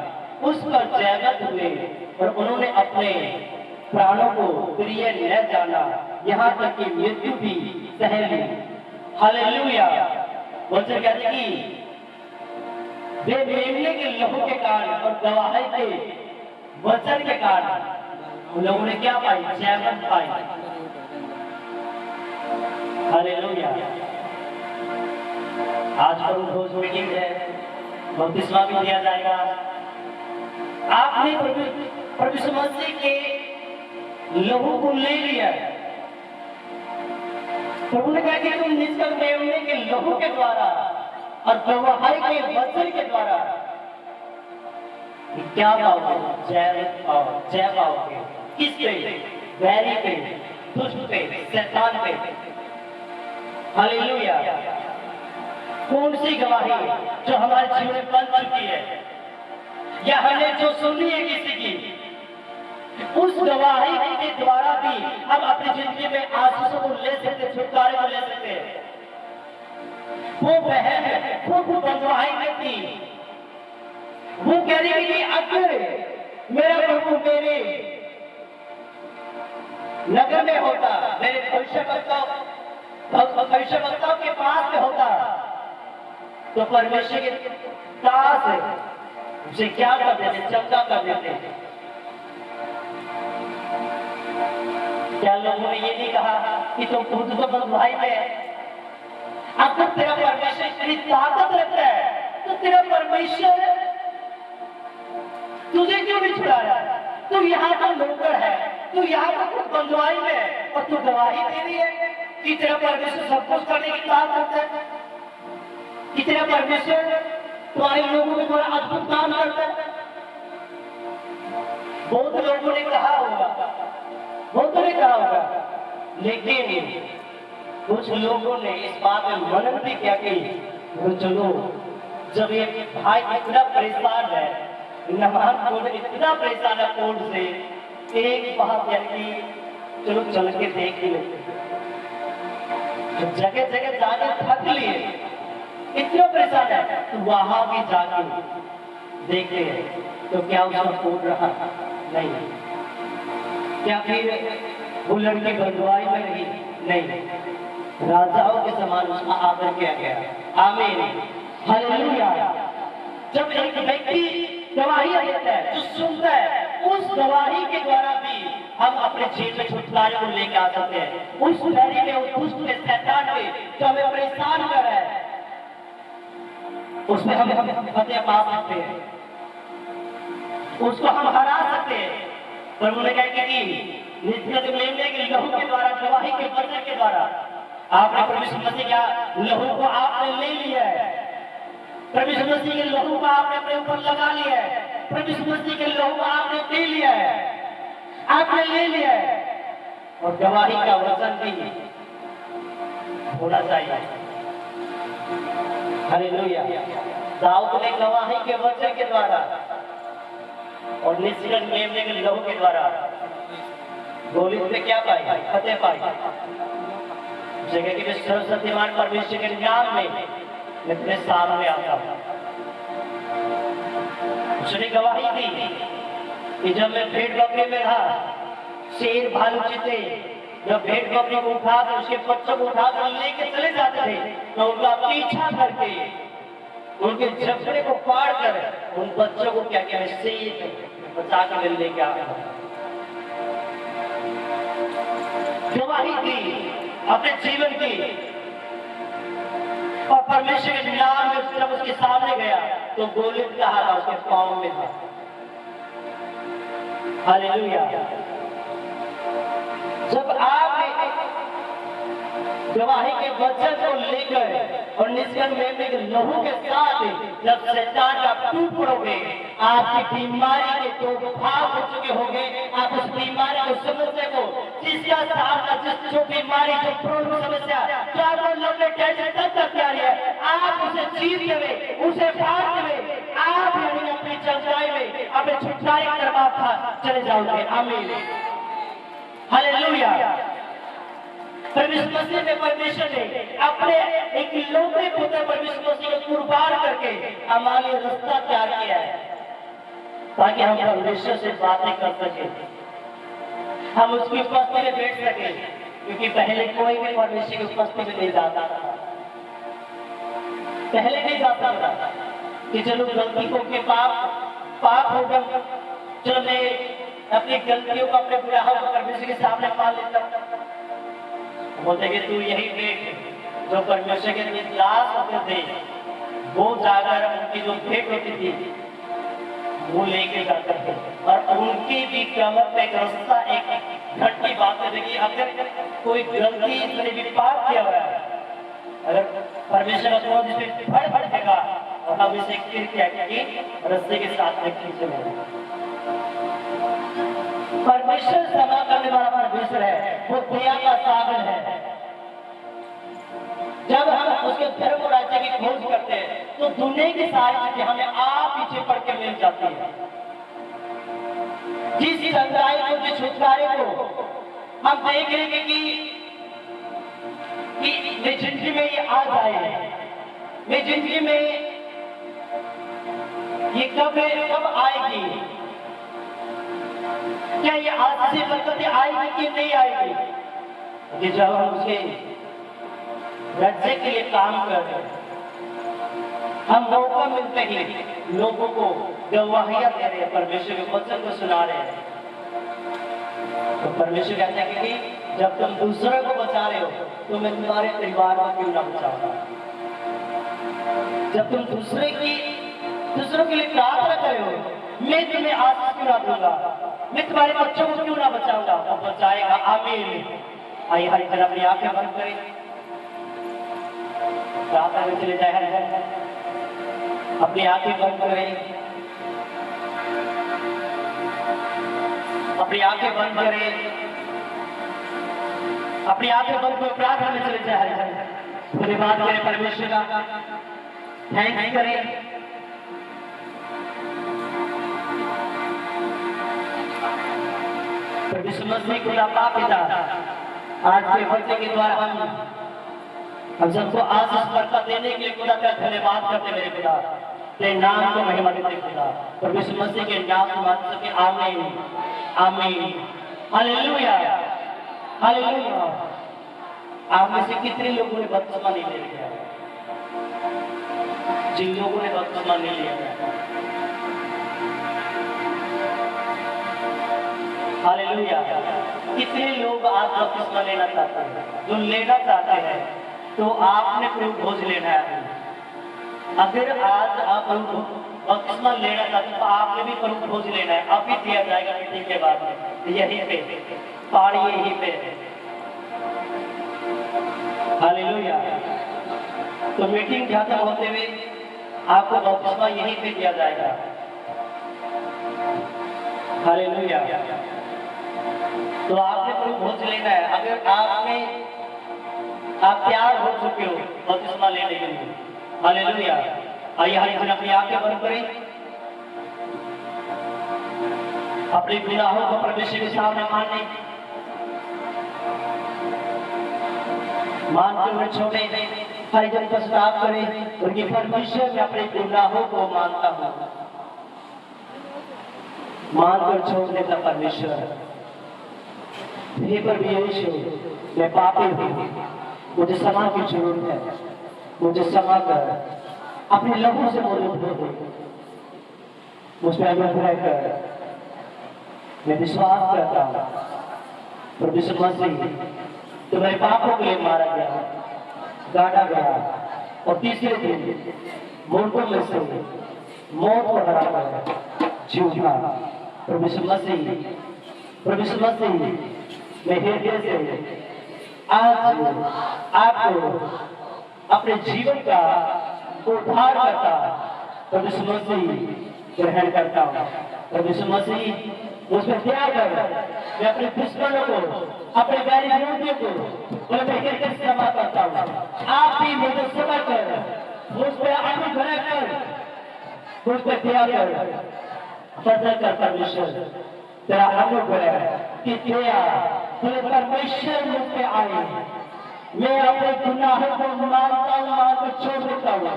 उस पर जयवंत हुए, और उन्होंने अपने प्राणों को प्रिय न जाना, यहाँ तक कि मृत्यु भी सह ली। हालेलुया, वचन कहते कि वे मेमने के लोगों के कारण और गवाही के वचन के कारण उन लोगों ने क्या पाई? जयवंत पाई। हालेलुया, आज प्रभु मीटिंग है, बपतिस्मा भी दिया जाएगा। आपने प्रभु मसीह के लहू को ले लिया। प्रभु ने कहा कि तुम निष्कल मेमने के लहू के द्वारा और गवाही के वचन के द्वारा क्या पाओगे? जय पाओगे। किस पे? वैरी पे, दुष्ट पे, शैतान पे। हालेलुया, कौन सी गवाही जो हमारे जीवन में बन चुकी है या हमने जो सुनी है किसी की, उस गवाही के द्वारा भी हम अपनी जिंदगी में आशीषों को ले सकते, छुटकारे को ले सकते हैं। वो बहन खुद बंधुआई में थी, वो कह रही कि अगर मेरा प्रभु मेरे नगर में होता, मेरे भविष्यवक्ताओं के पास में होता, तो परमेश्वर के दास उसे क्या कर देते, चंगा कर देते। क्या लोगों ने ये नहीं कहा कि तुम खुद तो बंधुआई में, अब तो तेरा परमेश्वर इतनी ताकत रखता है, तो तेरा परमेश्वर तुझे क्यों नहीं छुड़ाया? तू यहाँ का नौकर है, तू यहाँ का खुद बंधुआई में, और तू गवाही दे रही है कि तेरा परमेश्वर सब कुछ करने की ताकत रखता है, कि तेरा परमेश्वर तुम्हारे लोगों में थोड़ा अद्भुत काम करता है। बहुत लोगों ने कहा होगा, बहुतों ने कहा होगा, लेकिन कुछ लोगों ने इस बात में मनन भी किया कि चलो, जब ये भाई इतना परेशान है, नमान कोड इतना परेशान है कोड से, एक बात यानी चलो चल के देख ही लेते। जगह जगह जाके थक लिए, इतना परेशान है, तो वहां भी जाके देखते हैं तो क्या उसका कोड रहा नहीं, क्या फिर वो लड़की बंधुआई में रही नहीं, राजाओं के समान उसका आदर किया गया। आमीन, हालेलुया। जब एक व्यक्ति गवाही देता है, जो सुनता है, उस गवाही के द्वारा भी हम अपने जीवन में छुटकारे को लेकर आ सकते हैं। उस लड़ी में, उस दुष्ट में, शैतान में जो हमें परेशान कर रहा है, उसमें हम फतेह पा सकते हैं, उसको हम हरा सकते हैं। प्रभु ने कहा कि नित्य लेने के लहू के द्वारा, गवाही के वचन के द्वारा, आपने परमेश्वर मसीह का लहू को आपने ले लिया है, परमेश्वर मसीह के लहू को आपने अपने ऊपर लगा लिया है, परमेश्वर मसीह के लहू को आपने पी लिया है, आपने ले लिया है, और गवाही का वचन भी होना चाहिए। हालेलुया। दाऊद ने गवाही के वचन के द्वारा और निष्कल मेमने के लहू के द्वारा गोलियत पे क्या पाई? फतेह पाई। जगह के सर्वशक्तिमान परमेश्वर के नाम में मैं तेरे सामने आता हूं। उसने गवाही दी कि जब मैं भेड़ बकरी में था, शेर भालू चीते जब भेड़ बकरी को उठाकर, उसके बच्चों को उठाकर लेके चले जाते थे, तो उनका पीछा करके उनके जबड़े को फाड़ कर उन बच्चों को क्या क्या शेर बचा कर लेके आता। गवाही दी अपने जीवन की, और परमेश्वर के नाम में जब उसके सामने गया तो गोलियत का हाथ उसके पांव में था। हालेलुया। जब आप गवाही के वचन को लेकर और निष्कल मेमने के लहू के साथ जब शैतान का टूट पड़ोगे, आपकी बीमारी के तो भाग हो चुके होंगे, आप उस बीमारी को, समस्या को, जिसका सामना, जिस जो बीमारी, जो प्रॉब्लम, समस्या जो आपको लंबे टाइम तक तैयारी है, आप उसे जीत देवे, उसे फाड़ देवे, आप यानी अपनी चंगाई में, अपने छुटकारे की तरफ आप चले जाओगे। आमीन, हालेलुया। परमेश्वर मसीह में परमेश्वर ने अपने एक इकलौते पुत्र परमेश्वर मसीह को कुर्बान करके हमारे लिए रास्ता तैयार किया है, ताकि हम परमेश्वर से बातें कर सके, हम उसकी उपस्थिति में बैठ सके। क्योंकि पहले कोई भी परमेश्वर की उपस्थिति में नहीं जाता था, पहले नहीं जाता था कि चलो गलती को के पाप होगा, चलो मैं अपनी गलतियों को, अपने गुनाहों को परमेश्वर के सामने पा लेता हूँ। बोलते कि तू यही देख, जो परमेश्वर के दास होते थे वो जाकर उनकी जो भेंट होती थी वो लेके जाते थे, और उनकी भी कमर पे एक रास्ता, एक घंटी बांधते थे कि अगर कोई गलती इसने भी पाप किया हुआ है, अगर परमेश्वर का क्रोध इस पे भड़केगा और हम इसे रस्ते के साथ में खींचेंगे। परमेश्वर क्षमा करने वाला परमेश्वर है, वो दया का सागर है। जब हम उसके धर्म और राज्य की खोज करते हैं तो दुनिया की सारी चीजें हमें आप पीछे पड़ के मिल जाती है। जिस चंद्राई को, जिस छुटकारे को हम देख लेंगे कि मेरी जिंदगी में ये आ जाए, मेरी जिंदगी में ये कब आएगी, क्या ये आज से बरकतें आएगी कि नहीं आएगी। कि जब हम उसके राज्य के लिए काम कर रहे हैं, हम मौका मिलते ही लोगों को गवाहियां दे रहे हैं, परमेश्वर के वचन को सुना रहे हैं। तो परमेश्वर कहता है कि जब तुम दूसरों को बचा रहे हो तो मैं तुम्हारे परिवार को क्यों ना बचाऊंगा। जब तुम दूसरों के लिए प्रार्थना कर रहे हो, मैं तुम्हें आशीष क्यों ना दूंगा, मैं तुम्हारे बच्चों को क्यों ना बचाऊंगा। वो बचाएगा। आमीन। आइए हर तरफ अपनी आंखें बंद करें, प्रार्थना में चले जाए। अपनी आंखें बंद करें, अपनी आंखें बंद करें, अपनी आंखें बंद कर प्रार्थना में चले जाए। धन्यवाद करें परमेश्वर का, थैंक्स करें। परमेश्वर मसीह खुदा पाक पिता, आज के वचन के द्वारा हम सबको आशीष बरकत देने के लिए खुदा का धन्यवाद करते मेरे खुदा, तेरे नाम को महिमा देते खुदा। परमेश्वर मसीह के नाम से मात्र सके आमीन, आमीन, हालेलुया, हालेलुया। आप में से कितने लोगों ने बपतिस्मा नहीं ले लिया? जिन लोगों ने बपतिस्मा नहीं लिया, हालेलुया। कितने लोग आज बपतिस्मा लेना चाहते हैं? जो लेना चाहते हैं तो आपने प्रभु भोज लेना है। अगर आज आप बपतिस्मा लेना चाहते हैं तो आपने भी प्रभु भोज लेना है। अभी दिया जाएगा मीटिंग के बाद में, यहीं पे पाड़ी, यहीं पे। हालेलुया। तो मीटिंग खत्म होते हुए आपको बपतिस्मा यहीं पे दिया जाएगा। हालेलुया। तो आपने प्रभु भोज लेना है। अगर आप तैयार हो चुके हो बपतिस्मा लेने के लिए, हालेलुया। आइए हर एक अपनी आंखें बंद करें, अपने गुनाहों को परमेश्वर के सामने मानते हुए छोड़े, हर जन पश्चाताप करें और ये परमेश्वर में अपने गुनाहों को मानता हूं, मानकर छोड़ देता परमेश्वर। हे परमेश्वर, मैं पापी हूं, मुझे क्षमा की जरूरत है, मुझे क्षमा कर, अपने लहू से मुझे धो दे, मुझ पर अनुग्रह कर। मैं विश्वास करता हूं परमेश्वर मसीह तुम्हारे पापों के लिए मारा गया, गाड़ा गया और तीसरे दिन मुर्दों में से मौत को हरा कर जी उठा। परमेश्वर मसीह, परमेश्वर मसीह, मैं हृदय से आज आपको अपने जीवन का उद्धार करता परमेश्वर मसीह ग्रहण करता हूँ। परमेश्वर मसीह मुझ पर दया कर, मैं अपने दुश्मनों को, अपने बैरी विरोधियों को मैं हृदय से क्षमा करता हूँ। आप भी मुझे क्षमा कर, मुझ पर अनुग्रह कर, मुझ पर दया कर, फजल कर परमेश्वर, तेरा अनुग्रह की दया परमेश्वर मुझ पे आए। मैं अपने गुनाहों को मानता हूँ, मानकर छोड़ देता हूँ,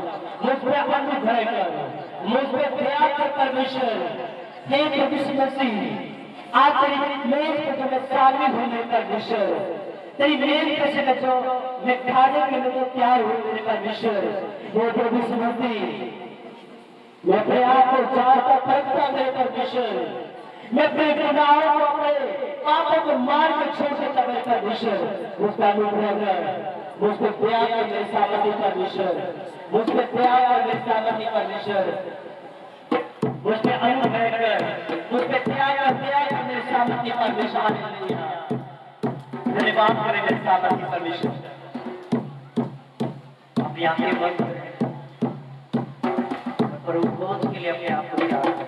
मुझ पे अनुग्रह कर, मुझ पे दया कर परमेश्वर। हे परमेश्वर मसीह, आज तेरी मेज पे जो मैं शामिल होने परमेश्वर, तेरी मेज पे से जो मैं खाने के लिए तैयार हुए मेरे परमेश्वर, हे परमेश्वर मसीह, मैं अपने आप को जानता थकता मेरे परमेश्वर, मैं अपने गुनाहों को, अपने पापों को मार के छोड़ देता मेरे परमेश्वर। मुझ पर अनुग्रह कर, मुझ पर दया कर मेरे सामर्थ्य परमेश्वर, मुझ पर दया कर मेरे सामर्थ्य परमेश्वर, मुझ पर अनुग्रह कर, मुझ पर दया कर मेरे सामर्थ्य परमेश्वर। धन्यवाद करें मेरे सामर्थ्य परमेश्वर। अपनी आंखें बंद करें और उपवास के लिए अपने आप को याद करें।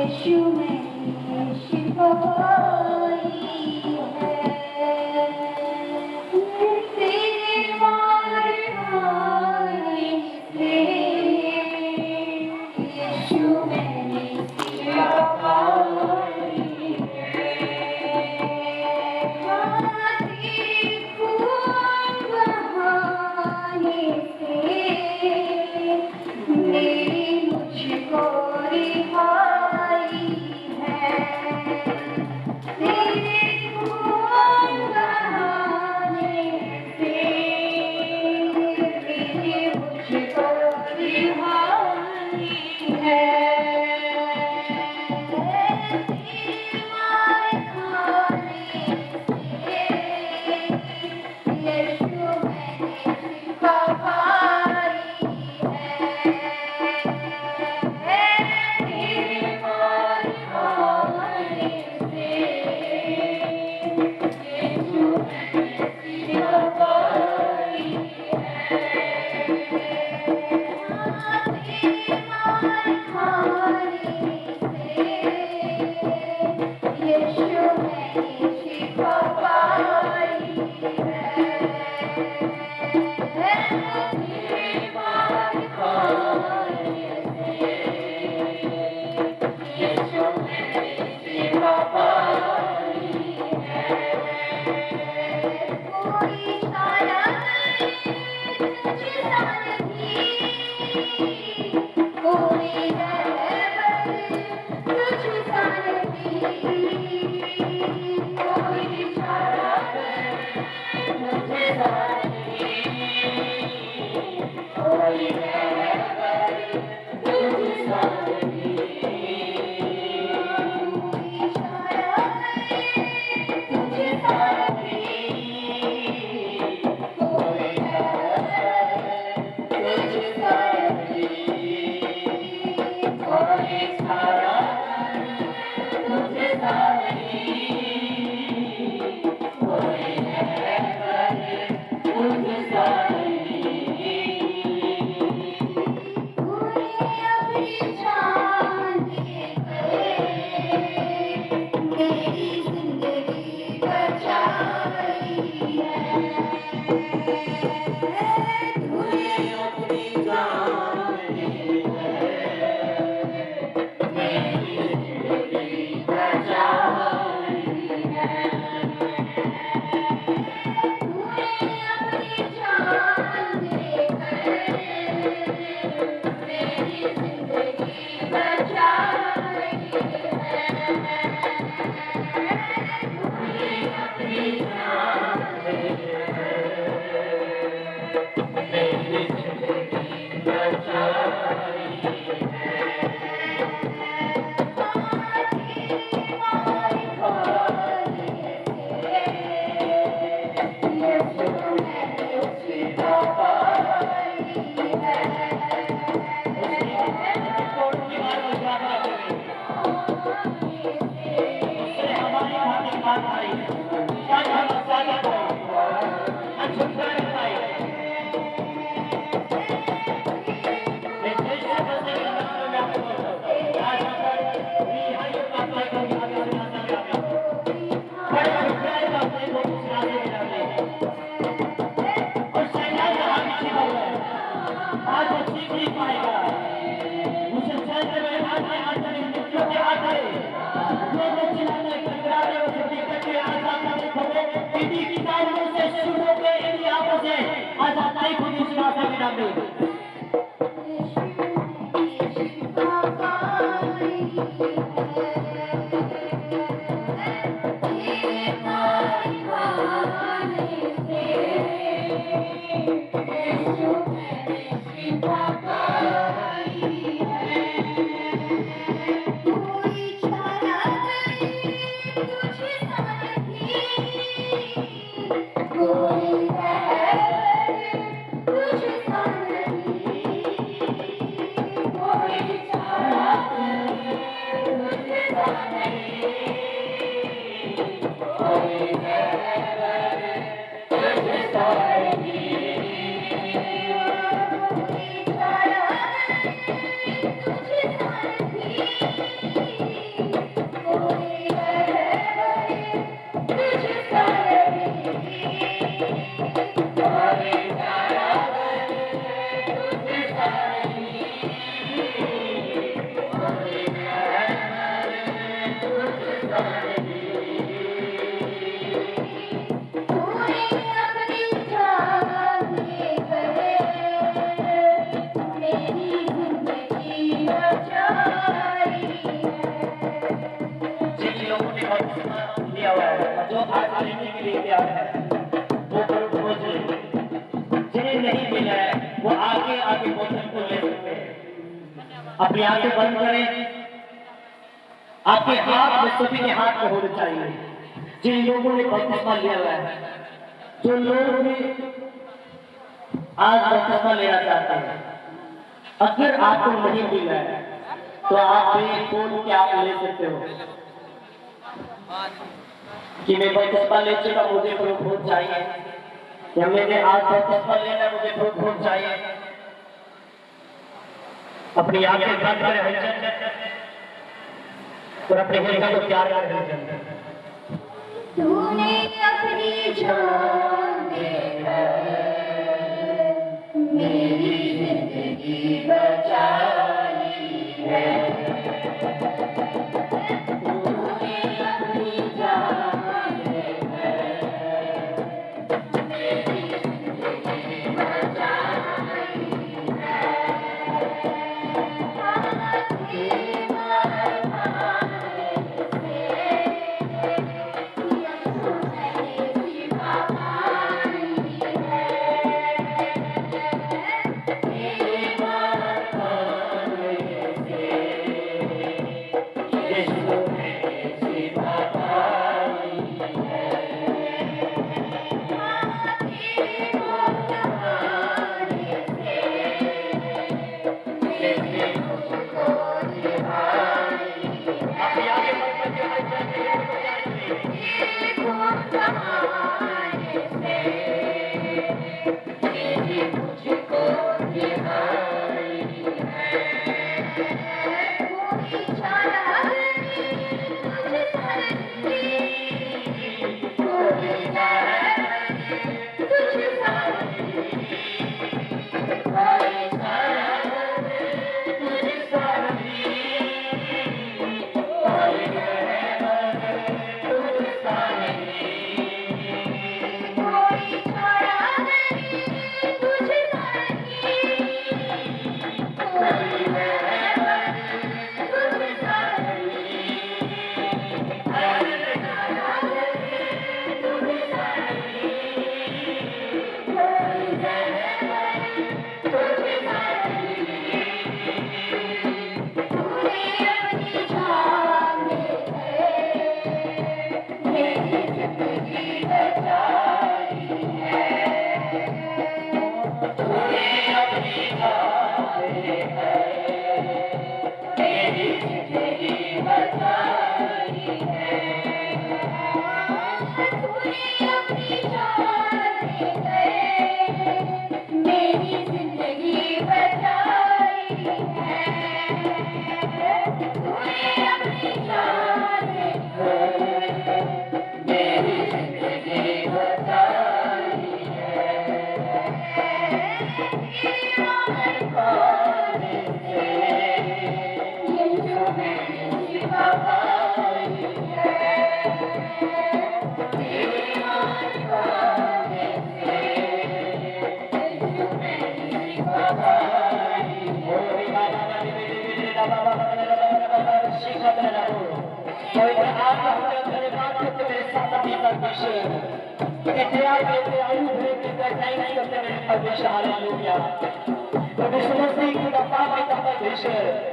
यीशु में शिफाई है तेरे मार खाने से यीशु में शिफाई तेरे खून बहाने से मेरी मुझको रिहाई है तेरे खून बहाने से मेरी मुझको रिहाई है तेरे मार खाने से यीशु मैंने शिफा पाई है तेरे मार खाने से यीशु मैंने शिफा पाई है तेरे मार खाने से यीशु मैंने शिफा पाई तेरे मार खाने से यीशु मैंने शिफा पाई कोई छाया नहीं तुझ सा नहीं कोई रहबर तुझ सा नहीं कोई छाया नहीं तुझ सा कोई रहबर तुझ सा कोई छाया नहीं तुझ सा कोई रहबर तुझ सा कोई छाया तुझ सा कोई रहबर तुझ सा कोई अपनी जान देकर मेरी जिंदगी बचाई है तूने अपनी जान देकर मेरी जिंदगी बचाई है तूने अपनी जान देकर मेरी जिंदगी बचाई है तूने अपनी जान मेरी जिंदगी बचाई आज वो सीख नहीं पाएगा उसे चलते हुए आते आते मृत्यु के आते लोग चिल्लाने खड़खड़ाने और छुट्टी करके आजाद नहीं खोले इन्हीं की तारीखों से शुरू होकर इन्हीं आंखों से आजाद नहीं खुद इस रास्ते में डाल दे लिए प्यार है वो करो खोज ले, जिन्हें नहीं मिला है वो आगे आगे बोतल को ले सकते हैं। अपनी आंखें बंद करें, आपके हाथ में सभी के हाथ में होने चाहिए जिन लोगों ने बपतिस्मा लिया हुआ है, जो लोग भी आज बपतिस्मा लेना चाहते हैं। अगर आपको नहीं मिला है तो आप बोल के आप ले सकते हो कि मैं बपतिस्मा ले चुका, मुझे प्रूफ हो चाहिए, या मैंने आज बपतिस्मा लेना, मुझे प्रूफ हो चाहिए। अपनी आंखें बंद करें और अपने हृदय को प्यार करें। तूने अपनी जान देकर मेरी जिंदगी बचाई है। तूने अपनी जान देकर मेरी जिंदगी बचाई है।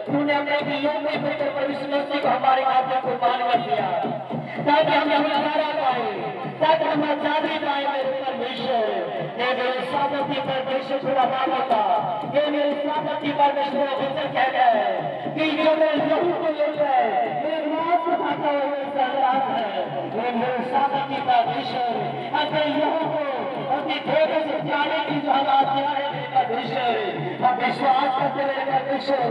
तूने अपने दिलों में बेहतर परमेश्वर को हमारे आत्मा को मान कर दिया ताकि हम छुटकारा पाए, ताकि हम आजादी पाए। मेरे परमेश्वर, ये मेरे सामर्थ्य परमेश्वर खुदा बाबा का, ये मेरे सामर्थ्य परमेश्वर वचन कहता है कि जो मेरे लहू को लेता है, मेरे मांस को खाता हुआ मेरे संग्राम है। ये मेरे सामर्थ्य परमेश्वर अपने लहू को अपनी भेड़ से जाने की जो हालात है मेरे परमेश्वर, हम विश्वास करते मेरे परमेश्वर,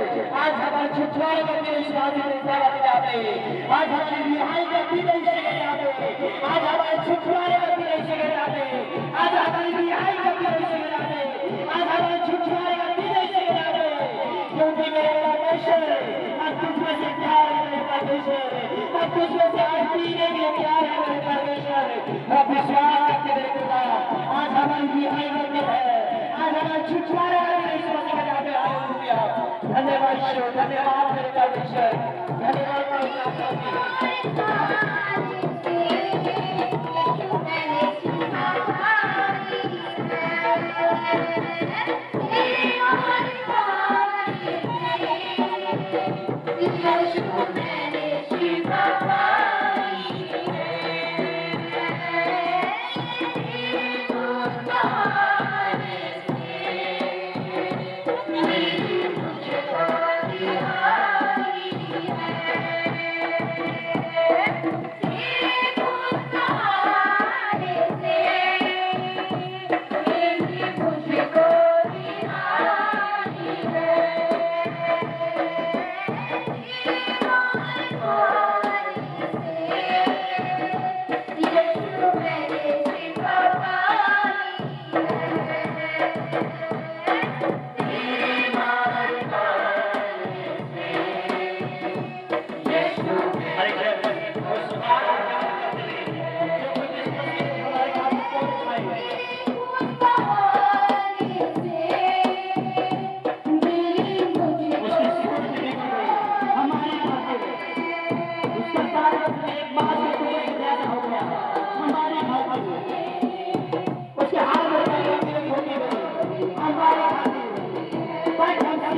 आज हमारे छुटकारे में तेरे विश्वास में सेवा दिलाते, आज हमारी रिहाई में भी नहीं सेवा दिलाते, आज हमारे छुटकारे में भी नहीं सेवा दिलाते, आज हमारी रिहाई में भी नहीं सेवा दिलाते, आज हमारे छुटकारे में भी नहीं सेवा दिलाते, क्योंकि मेरे परमेश्वर आज तुझमें से प्यार है मेरे परमेश्वर, आज तुझमें से आज पीने के लिए प्यार है मेरे परमेश्वर। मैं विश्वास करते मेरे खुदा, आज हमारी रिहाई में है, आज हमारे छुटकारे में भी नहीं सेवा दिलाते। हालेलुया, धन्यवाद ईश्वर, धन्यवाद मेरे परमेश्वर, धन्यवाद।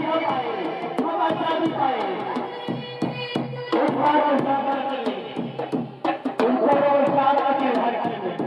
हो पाए, हम आजादी पाए। उस बार को साकार करिए, उनको साथ रखिए भारत में।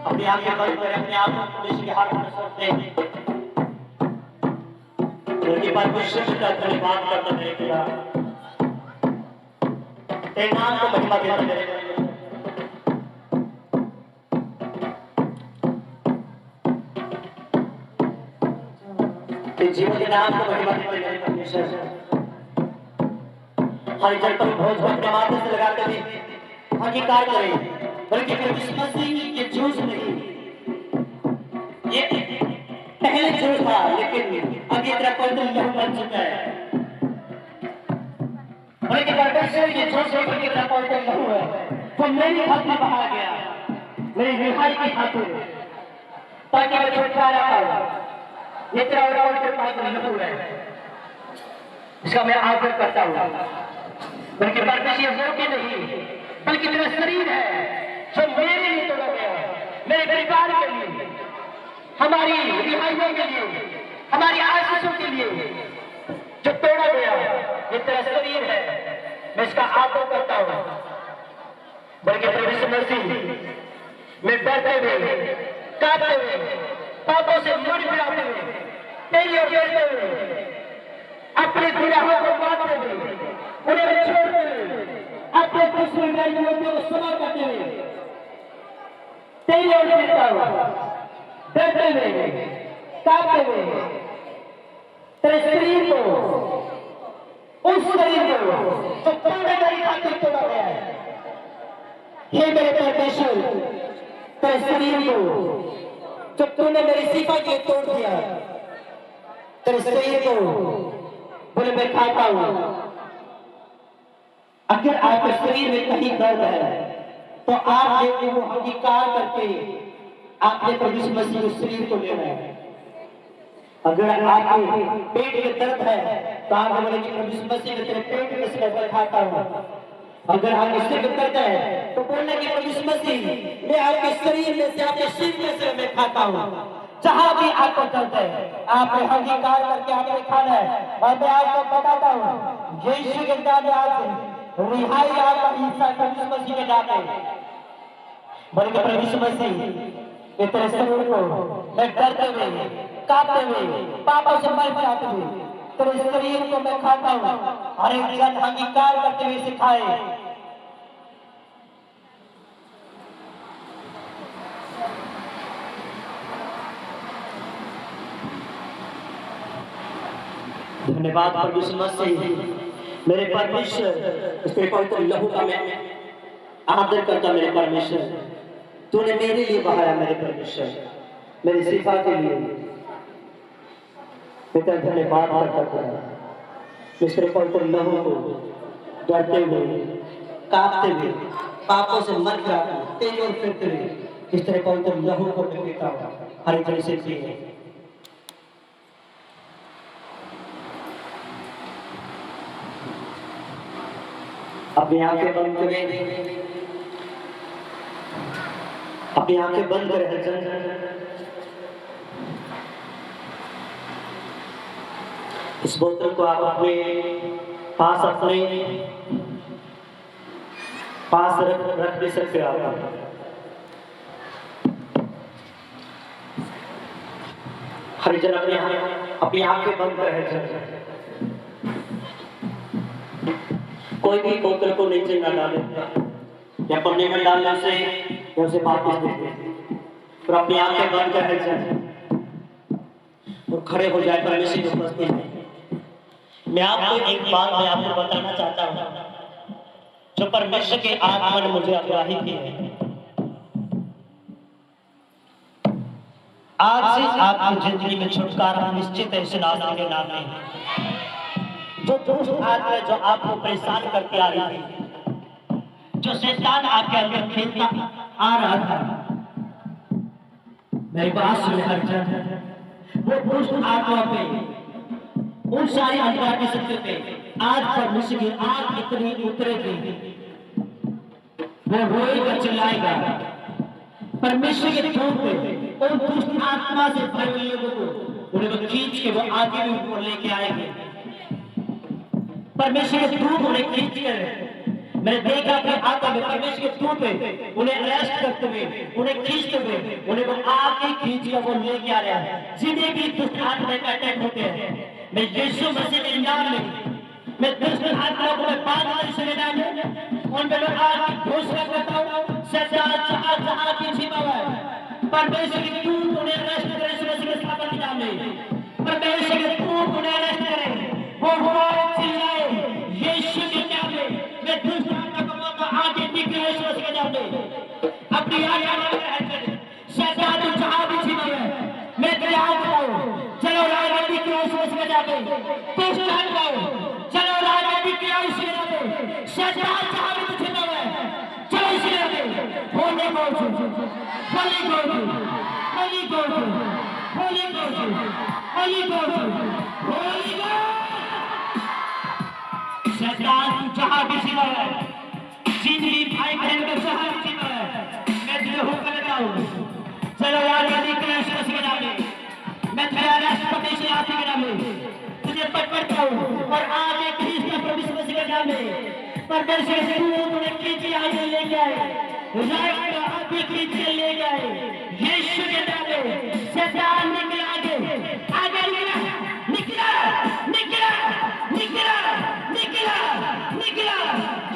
अपने आप के बल पर अपने आप को पुलिस के हाथ में सौंप दे। उनके पास विश्व का धन्यवाद करना मेरे खुदा। तेरे नाम को महिमा देना मेरे खुदा। तेरे जीवन के नाम को महिमा देना मेरे परमेश्वर। हर जल पर भोज को अपने माथे से लगा कर भी अंगीकार करें, बल्कि फिर इस मसीह ये जूझ नहीं, ये पहले जूझ था, लेकिन अब ये तेरा पवित्र लहू बन चुका है। बल्कि परमेश्वर ये जूझ नहीं, कि तेरा पवित्र लहू है, तो मेरी खातिर बहा गया, मेरी रिहाई की खातिर, ताकि मैं छुटकारा पाऊं। ये तेरा पवित्र लहू है, इसका मैं आदर करता हूँ। बल्कि परमेश्वर वो भी नहीं, बल्कि तेरा शरीर है जो मेरे लिए तोड़ा गया, मेरे परिवार के लिए, हमारी रिहाइयों के लिए, हमारी आशीषों के लिए जो तोड़ा गया, ये तेरा शरीर है, मैं इसका आदर करता हूँ। बल्कि प्रभु मसीह में डरते हुए, कांपते हुए, पापों से मुड़ फिराते हुए, तेरी ओर देखते हुए, अपने गुनाहों को मानते हुए, उन्हें छोड़ते हुए, अपने दुश्मनों को क्षमा करते हुए, तेरी ओर देखता हुआ, डरते हुए, कांपते हुए, तेरे शरीर को, उस शरीर को जो तोड़ने की खातिर तोड़ा गया है, हे मेरे परमेश्वर, तेरे शरीर को जो तूने मेरी सिफा के तोड़ दिया, तेरे शरीर को बोले मैं खाता हूँ। अगर आपके शरीर में कहीं दर्द है, तो आप देखो वो अंगीकार करके आपने प्रभु यीशु मसीह के शरीर को लेना है। अगर आपके पेट में दर्द है, तो आप बोले कि प्रभु यीशु मसीह के तेरे पेट में से मैं खाता हूँ। अगर आपके सिर में दर्द है, तो बोलना कि प्रभु यीशु मसीह मैं आपके शरीर में से, आपके सिर में से मैं खाता हूँ। जहाँ भी आपको दर्द है, आपने अंगीकार करके आपने खाना है। और मैं आपको बताता हूँ, यीशु के नाम में आज रिहाई आपका हिस्सा प्रभु यीशु मसीह के नाम में। बल्कि प्रभु यीशु मसीह तेरे शरीर को मैं डरते हुए, कांपते हुए, पापों से मर जाते हुए, तो इस शरीर को मैं खाता हूँ, हर एक जन अंगीकार करते हुए सिखाए। धन्यवाद परमेश्वर मसीह, मेरे परमेश्वर, इसके पवित्र लहू का मैं आदर करता मेरे परमेश्वर। तूने मेरे लिए बहाया मेरे परमेश्वर, मेरी सेवा के लिए मैं तेरा धन्यवाद करता हूँ। इसके पवित्र लहू को डरते हुए, कांपते हुए, पापों से मर जाता हूँ, तेज और फिरते हुए इस तरह पवित्र लहू को मैं पीता हूँ। हर एक तरह से पिए। अपनी आंखें बंद करें, अपनी आंखें बंद करें। इस बोतल को आप अपने पास रख भी सकते हो आप। हर जन अपनी आंखें बंद करें। कोई भी बोतल को नीचे न डाले या पन्ने में डालने से या उसे वापस दे दे। और अपनी आंखें बंद कर और खड़े हो जाए परमेश्वर की उपस्थिति में। मैं आपको एक बात मैं आपको बताना चाहता हूँ जो परमेश्वर के आत्मा ने मुझे अगवाही की है। आज से आपकी जिंदगी में छुटकारा निश्चित है इस नाम के नाम में। जो दुष्ट आत्मा जो आपको परेशान करके आ रही थी, जो शैतान आपके अंदर खेलता आ रहा था, मेरी बात सुन हर जन, वो दुष्ट आत्मा पे, उन सारी अंधकार की शक्ति पे आज परमेश्वर की आग इतनी उतरेगी, वो रोएगा चिल्लाएगा। परमेश्वर के धूप पे उन दुष्ट आत्मा से भरे हुए लोगों को उन्हें वो खींच के वो आगे भी ऊपर लेके आएंगे। परमेश्वर के दूत उन्हें खींच कर, मैंने देखा कि आत्मा में परमेश्वर के दूत है उन्हें अरेस्ट करते हुए, उन्हें खींचते हुए, उन्हें वो आगे खींच कर वो लेके आ रहा है। जिन्हें भी दुष्ट आत्मा का अटैक होते हैं, मैं यीशु मसीह के नाम में मैं दुष्ट आत्मा को मैं बांध कर नाम में उन पे मैं आज घोषणा करता हूँ, शैतान जहां की छिपा हुआ है, परमेश्वर के दूत उन्हें अरेस्ट करे यीशु मसीह के स्थापन के नाम में। परमेश्वर के दूत उन्हें अरेस्ट करे, वो चिल्लाए यीशु के नाम में। मैं दुष्ट आत्मा को मौका आगे निकले यीशु मसीह के नाम में। अपनी आगे शैतान जहां भी छिपा हुआ है, मैं तेरे हाथ बताऊं, चलो राजनीति की यीशु मसीह के नाम में। दुष्ट आत्मा चलो राजनीति की यीशु के नाम में। शैतान जहां भी छिपा हुआ है, चलो इसी नाम में। Holi ghost, Holi ghost, Holi ghost, Holi ghost, Holi ghost, Holi ghost. शैतान जहां भी छिपा है, जिंदगी भाई बहन के जहां भी छिपा है, मैं तुझे हुक्म देता हूं, चलो राजनीति की यीशु मसीह के नाम में। मैं तेरा राष्ट्रपति से आते के नाम में तुझे पकड़ता हूं और आगे कृष्ण प्रभु यीशु मसीह के नाम में परमेश्वर से उन्हें खींच आगे ले गए, राष्ट्र आगे खींच के ले गए यीशु के नाम में। शैतान निकला, आगे आगे निकला, निकला, निकला, निकला, निकला, निकला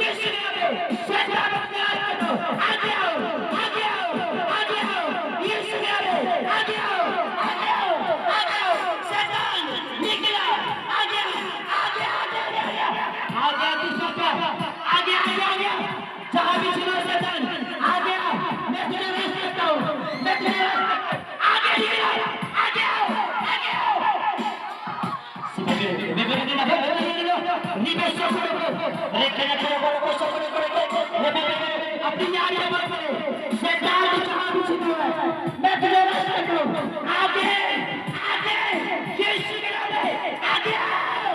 यीशु के नाम में। शैतान अपने आप को आगे आओ, आगे आओ, आगे आओ यीशु के नाम में। आगे आओ, आगे आओ, आगे आओ। शैतान निकला, आगे आगे आगे आगे आगे दूसरा पे आगे आगे आगे जहां भी छिपा शैतान आगे आ। मैं तुझे रेस्ट करता हूं, मैं तुझे आगे निकला, आगे आओ, आगे आओ। अपनी आगे बढ़ो, शैतान जहां भी छिपा है, मैं तुझे रेस्ट करता हूं, आगे आगे यीशु के नाम में आगे आओ।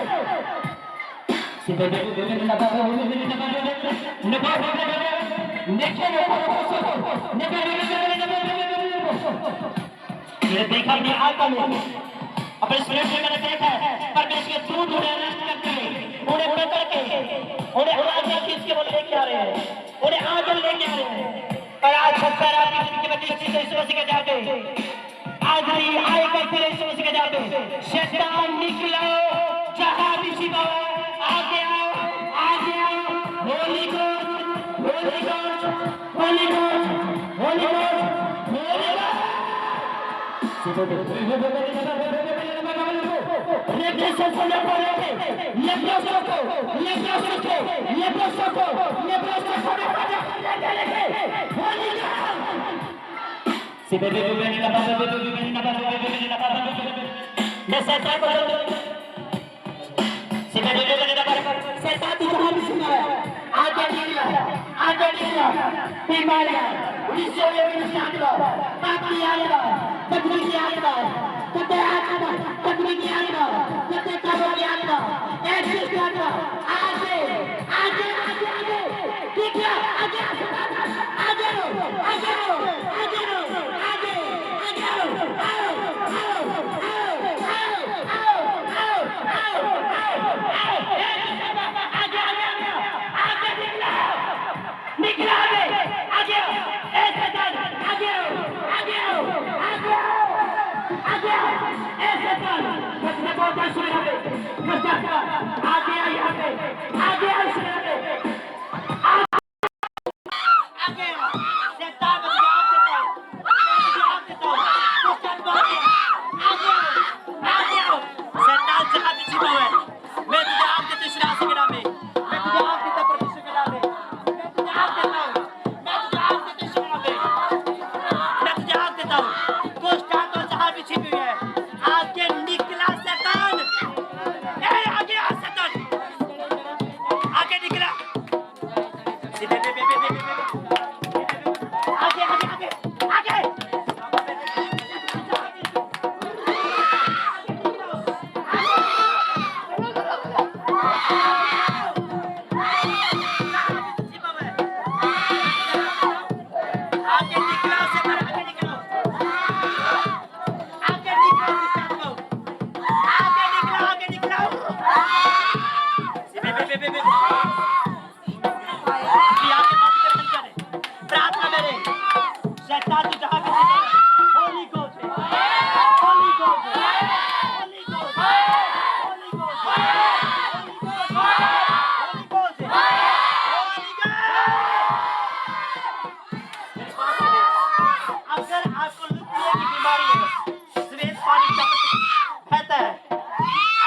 मैंने देखा अपनी आत्मा में, अपने शरीर में मैंने देखा परमेश्वर के दूत उन्हें अरेस्ट करते हैं, उन्हें पकड़ के उन्हें आगे खींच के वो लेके आ रहे हैं, उन्हें आगे लेके आ रहे हैं। और आज सत्तर आपकी जिंदगी में किसी यीशु मसीह के जाते आज ही आएगा फिर यीशु मसीह के जाते। शैतान निकलो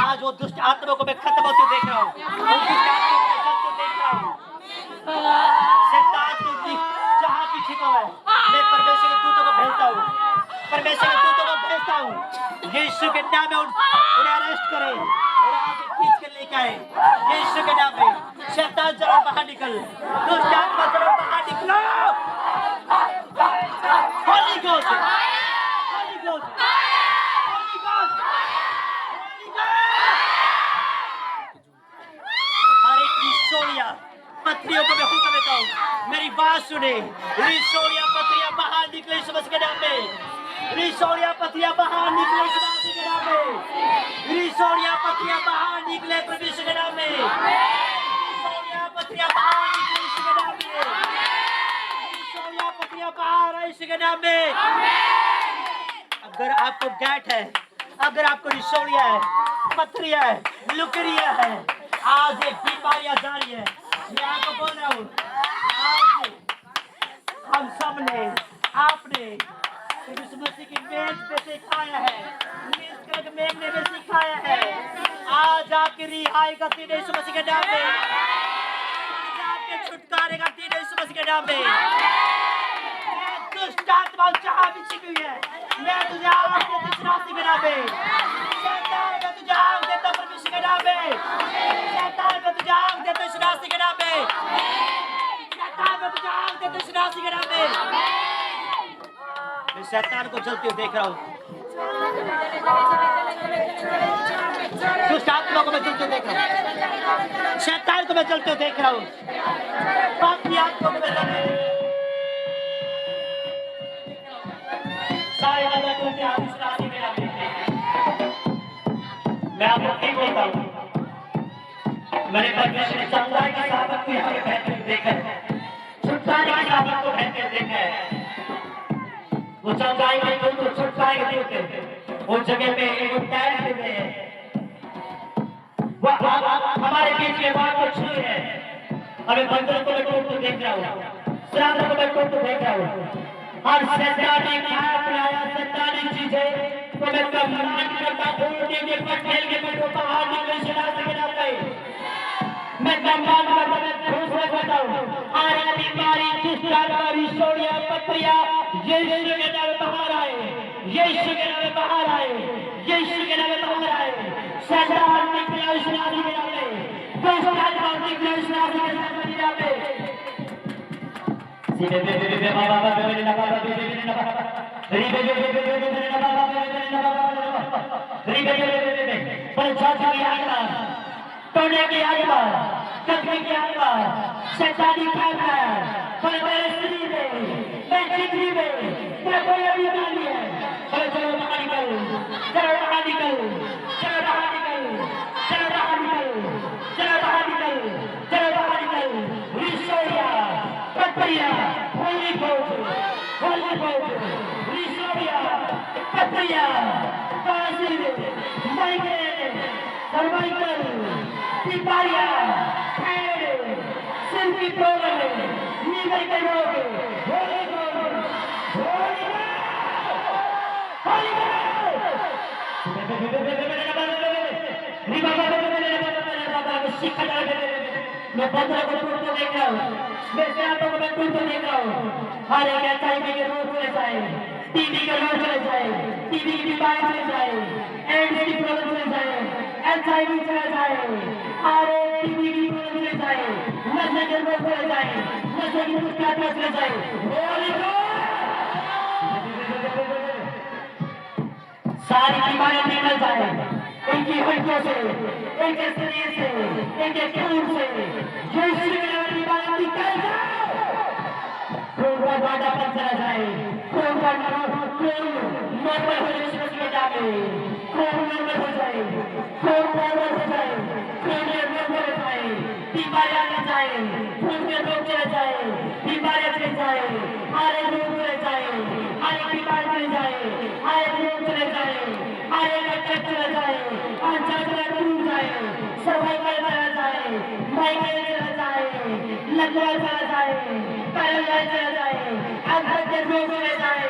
आज वो दुष्ट आत्मा को मैं खत्म होते देख रहा हूँ, उन दुष्ट आत्मा को मैं खत्म देख रहा हूँ। शैतान तू जहाँ भी छिपा है, मैं परमेश्वर के दूतों को भेजता हूँ, परमेश्वर के दूतों को भेजता हूँ। यीशु के नाम में उन्हें अरेस्ट करे और आगे खींच कर लेके आए। यीशु के नाम में शैतान जरूर बाहर निकल, दुष्ट आत्मा जरूर बाहर निकलो। होली घोष, होली घोष, होली घोष, होली घोष। हर एक रिसोलिया पत्रियों को मैं हुक्म देता हूँ, मेरी बात सुने। रिसोलिया पत्रियां बाहर निकले यीशु मसीह के नाम में। रिसोलिया पत्रियां बाहर निकले यीशु मसीह के नाम में। रिसोलिया पत्रियां बाहर निकले परमेश्वर के नाम में। रिसोलिया पत्रियां बाहर निकले यीशु के नाम में। रिसोलिया पत्रियां बाहर आए यीशु के नाम में। अगर आपको गैट है, अगर आपको रिसोलिया है, पत्रियां है, लुकरिया है, आज ये बीमारियां जारी है। मैं आपको बोल रहा हूँ, आज हम सब ने आपने यीशु मसीह की मेज पे से खाया है, मेज के मेमने में से खाया है। आज आपकी रिहाई का दिन यीशु मसीह के नाम में। आज आपके छुटकारे का दिन यीशु मसीह के नाम में। दुष्ट आत्मा जहाँ भी छिपी हुई है, मैं तुझे आग देता हूँ यीशु मसीह के नाम में। शैतान मैं तुझे आग देता हूँ परमेश्वर के नाम में। शैतान मैं तुझे आग देता हूँ यीशु मसीह के नाम में। शैतान मैं तुझे आग देता हूँ यीशु मसीह के नाम में। मैं शैतान को जलते हुए देख रहा हूँ, दुष्ट आत्मा को मैं जलते हुए देख रहा हूँ, शैतान को मैं जलते हुए देख रहा हूँ, पापी आत्मा को मैं जलते हुए सारे वादा करके आप इस राशि में आप देखते हैं। मैं आपको ठीक बोलता हूँ, मैंने परमेश्वर ने समुदाय की सामर्थ को यहाँ पे बहते हुए देखा है, छुटकारे की सामर्थ को बहते हुए देखा है। वो समुदाय के लोग को छुटकारे के देते हैं, उस जगह पे एक टैग देते हैं। वो हमारे बीच में बात को छुए हैं, अबे बंदर को मैं टूट देख रहा हूँ, श्राद्ध को मैं टूट देख रहा हूँ। और शैतानी खाया पिलाया शैतानी चीजें तो मैं कब मन करता उल्टे के पटेल के पटो पहाड़ निकले चला सके ना पाए। मैं कमान करता मैं घोषणा करता हूँ, आरे बीमारी दुष्टारी सोनिया पत्रिया यीशु के नाम में बाहर आए, यीशु के नाम में बाहर आए, यीशु के नाम में बाहर आए। शैतान निकला इस नाम के नाम में, दुष्टात्मा निकला इस नाम के नाम में। सीधे बे बाबा बे ना बाबा बे ना बाबा री बे ना बाबा बे ना बाबा री बे पर चाचा की आत्मा टोने की आत्मा कत्ल की आत्मा शैतानी का आत्मा पर मेरे शरीर में मैं जिंदगी में तेरा कोई अभी नहीं है। पर चलो बाहर निकल, चलो बाहर निकल, चलो बाहर निकल, चलो बाहर निकल, चलो बाहर निकल, चलो बाहर निकल। रिसोया पत्रिया होली बोल रिसोया पत्रिया बाजिल माइग्रेन सर्वाइकल बीमारियां थायराइड सिर की प्रॉब्लम लीवर के रोग होली बोल मैं बंदर को टूटते देख रहा हूँ, मैं शराबों को मैं टूटते देख रहा हूँ। हर एक एचआईवी के रोग चले जाए, टीबी के रोग चले जाए, टीबी की बीमारी चले जाए, एड्स की प्रॉब्लम चले जाए, एचआईवी चले जाए, और टीबी की प्रॉब्लम चले जाए, नशे के रोग चले जाए, नशे की दुष्टात्मा चले जाए। सारी बीमारियां निकल जाए इनकी हड्डियों से, इनके शरीर से, इनके खून से, यीशु के नाम में बीमारियां निकल जाए। खून का गाढ़ापन चला जाए, खून का खून नॉर्मल हो जाए, यीशु के नाम में खून नॉर्मल हो जाए, खून नॉर्मल हो जाए, खून नॉर्मल हो जाए, बीमारियां न जाए, खून के रोग चले जाए, बीमारियां चले जाए, हर एक रोग चले जाए, हर एक बीमारी चले जाए, हर एक रोग चले जाए, हर एक अटैक चले जाए, अंजाना टूट जाए, सर्वाइकल चला जाए, माइग्रेन चला जाए, लकवा चला जाए, पैरालाइज चला जाए, अंदर के रोग चले जाए।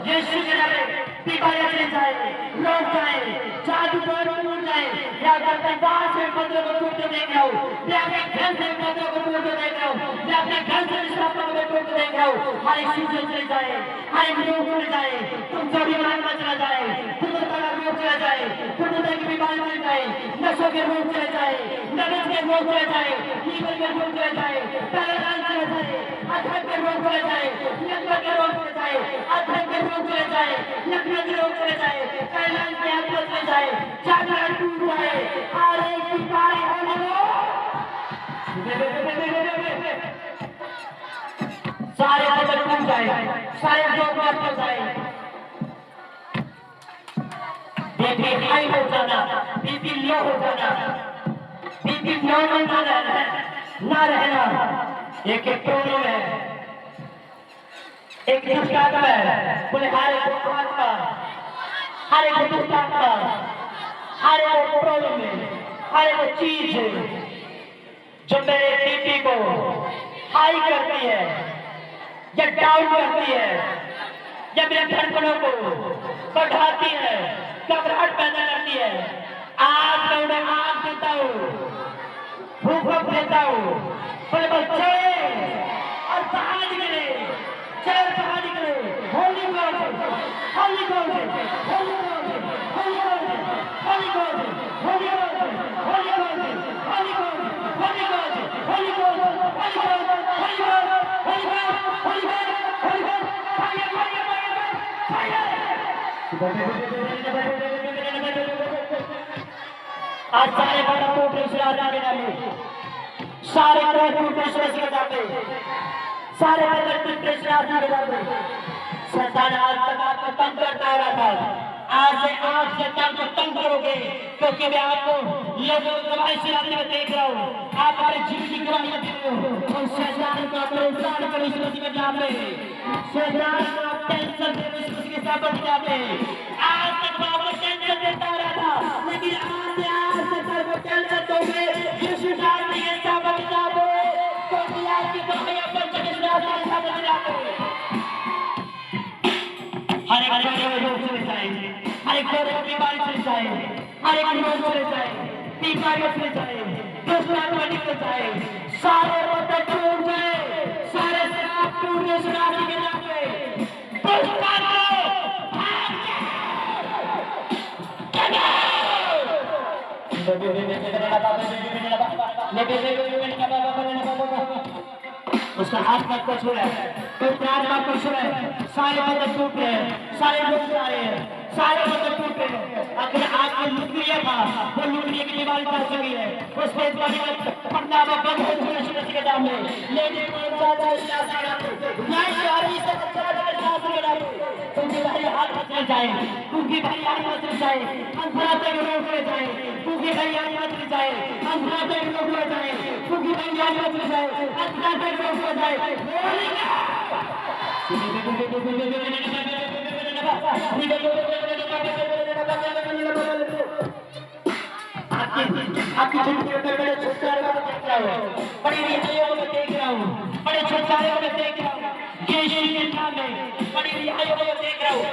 यीशु के नाम में बीमारियां चली जाए, रोग जाए, जादू टूट जाए। या अगर परिवार से बंदरों को टूटते देख रहा हूँ, या अपने घर से बंदरों को टूटते देख रहा हूँ, या अपने घर से रिश्तेदारों को टूटते देख रहा हूँ, हर एक चीज चले जाए, हर एक रोग चले जाए, तुम जो बीमारी में चला जाए, दुर्बलता का रोग चला जाए, दुर्बलता की बीमारी चले जाए, नशों के रोग चले जाए, नब्ज के रोग चले जाए, लीवर के रोग चले जाए, पैरालाइज चले जाए, अधर के रोग चले जाए, लिवर के रोग चले जाए, अधर के रोग चले जाए, लकवा के रोग चले जाए, पैरालाइज के हाथ चले जाए, जागरण टूट जाए, हर एक बीमारी होने लो। सारे बदल टूट जाए, सारे रोग टूट जाए। बीपी हाई हो जाना, बीपी लो हो जाना, बीपी नॉर्मल ना रहना, एक प्रॉब्लम है, एक दुष्टात्मा है। बोले हर एक दुष्टात्मा, हर एक दुष्टात्मा, हर एक प्रॉब्लम है, हर एक चीज जो मेरे बीपी को हाई करती है या डाउन करती है या मेरे धड़कनों को बढ़ाती है, घबराहट पैदा करती है, आज मैं उन्हें आग देता हूँ, भूख देता हूँ। बोले बच्चे और बाहर निकले, चल बाहर निकले, Holi God, Holi God, Holi God, Holi God, Holi God, Holi God, Holi God, Holi God, Holi God, Holi God, Holi God, Holi God, Holi God, Holi God, Holi God, fire fire fire fire. आज सारे बड़ा प्रोफेसर आने वाले, सारे प्रोफेसर से जाते, सारे बड़े प्रोफेसर आने वाले। शैतान आज तक आपको तंग करता आ रहा था, आज से आप शैतान को तंग करोगे, क्योंकि मैं आपको लोगों को गवाही सुनाते हुए देख रहा हूँ, आप हमारे जीवन की गवाही दे रहे हो। और शैतान को परेशान करो इस मसीह के नाम में, शैतान को टेंशन दे इस मसीह के साथ बढ़ जाते। आज तक हर एक छोटे रोग से जाए, हर एक छोटे बीमारी से जाए, हर एक रोग से जाए, बीमारियों से जाए, दुष्टात्मा निकल जाए, सारे रोग टूट जाए, सारे शराब टूटने सुनाने के नाम पे दुष्टात्मा उसका हाथ मत को छुए, कोई प्राण मत को छुए, सारे बंधन टूट रहे हैं, सारे लोग जा रहे हैं, सारे बंधन टूट रहे हैं। अगर आपको लूट लिया था, वो लूट लिया की बीमारी चल चुकी है, उस पे पढ़ना बंद हो चुके सूरज के नाम में, लेकिन क्योंकि भाई हाथ मत चल जाए, क्योंकि भाई हाथ मत चल जाए, अंधरा तक रोक ले जाए, क्योंकि भाई हाथ मत चल जाए, अंधरा तक रोक ले जाए, क्योंकि भाई हाथ मत चल जाए, अंधरा तक रोक ले जाए। आपकी बड़े छुटकारे को देख रहा हूँ, बड़ी रिहाइयों को देख रहा हूँ, बड़े छुटकारे को देख रहा हूँ, यीशु के नाम में बड़ी रिहाइयों को देख रहा हूँ।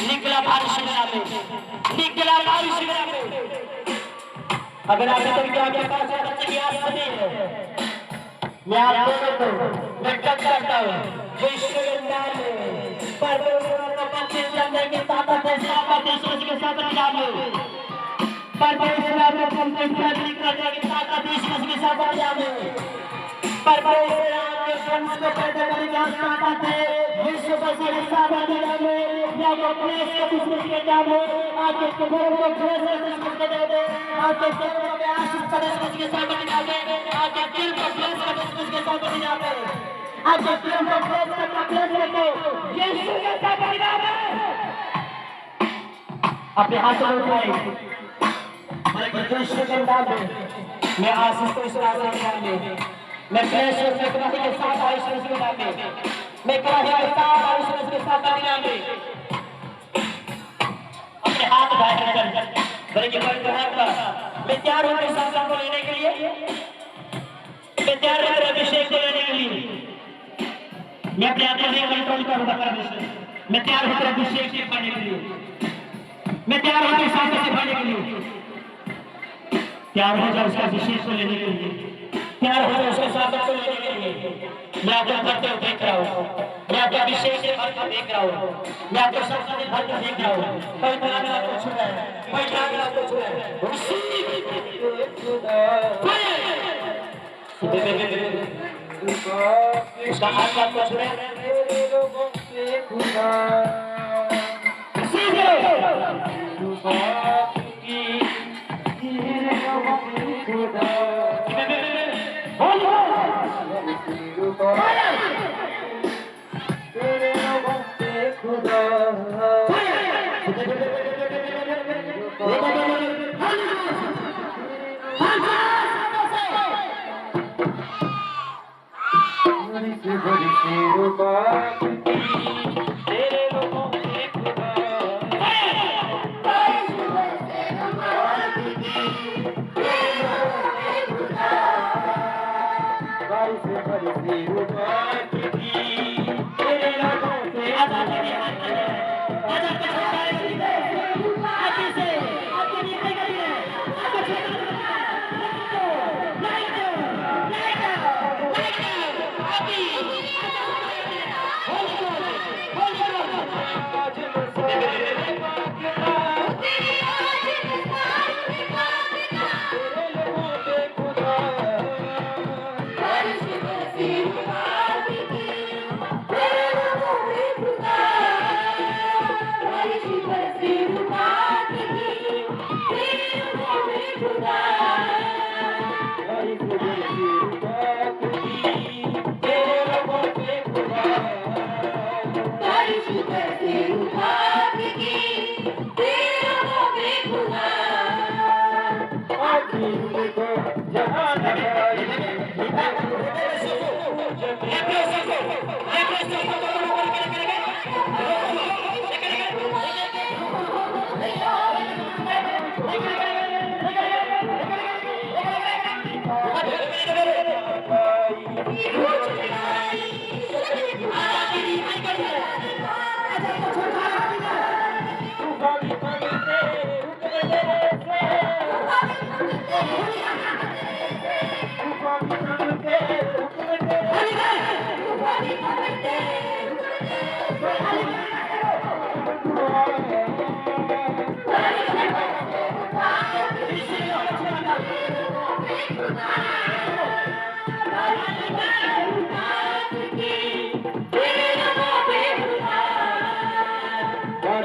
निकला बारिश निकला बारिश। अगर आपने तो क्या क्या पास बच्चे की आस बनी है, मैं आप दोनों को मैं टच करता हूँ जो ईश्वर के नाम में परमेश्वर का पति जमने की ताकत है, सामर्थ है, सोच के साथ निकाल लो। परमेश्वर का पति जमने की ताकत है, सोच के साथ निकाल लो। परमेश्वर आपके वंश को पैदा करने की ताकत है, विश्व का सारे सामर्थ निकाल लो। या तो प्रेस के दुश्मन के नाम है, आपके कब्रों को प्रेस के दुश्मन के नाम है, आपके कब्रों में आशीष का दुश्मन के साथ निकाल दे, आपके दिल को प्रेस का दुश्मन के साथ निकाल दे, आपके दिल को प्रेस का प्रेस रखो, यीशु के नाम में निकाल दे। अपने हाथों में उठाए, यीशु के नाम में मैं आशीष को इस रास्ते में निकाल दे, मैं प्रेस के दुश्मन के साथ आशीष को निकाल दे, मैं कहीं के साथ आशीष के साथ निकाल दे। अपने हाथ उठाए कर बल्कि मैं तैयार हूं इस शासन को लेने के लिए, मैं तैयार हूं अभिषेक को लेने के लिए। मैं अपने आप को कंट्रोल करूंगा परमेश्वर, मैं तैयार हूं अभिषेक से पढ़ने के लिए, मैं तैयार हूं इस शासन से पढ़ने के लिए, तैयार हो जाओ उसका अभिषेक को लेने के लिए, तैयार हो जाओ उसके शासन को लेने के लिए। मैं आपको करते हुए देख रहा हूं, मैं आपके अभिषेक से भरकर देख रहा हूं, मैं आपको शासन से भरकर देख रहा हूं। कोई नाम आपको छू रहा है, कोई नाम आपको छू रहा है, उसका हाथ आपको छू रहा है।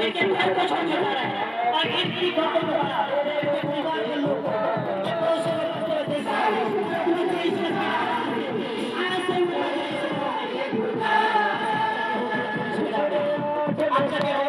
लेकिन घर को छोड़ जा रहा है और इनकी घरों को बना परिवार के लोग ये पड़ोसी को बचते हुए देख रहा है मुझे इज्जत आज से अच्छा क्या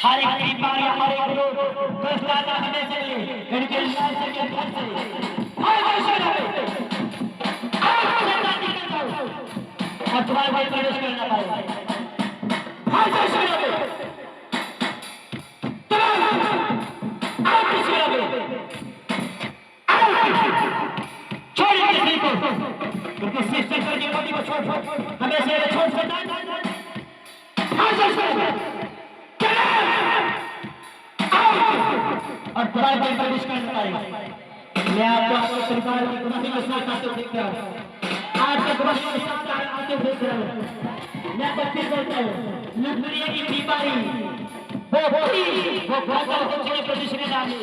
हर एक बीमारी हमारे दोस्त दादा हमें से इनके इलाज से घर से और तुम्हारे भाई प्रवेश करना पाए छोड़ किसी को क्योंकि सिस्टर की बॉडी को छोड़ हमें से छोड़ और तुम्हारे भाई प्रवेश करना पाए मैं आपको सरकार की गुनाही के साथ आते देखता हूँ आज तक गुनाही के साथ आते देख रहा हूँ मैं तो फिर बोलता हूँ लुटमरिया की बीमारी वो बहुत अच्छे प्रदेश में डाली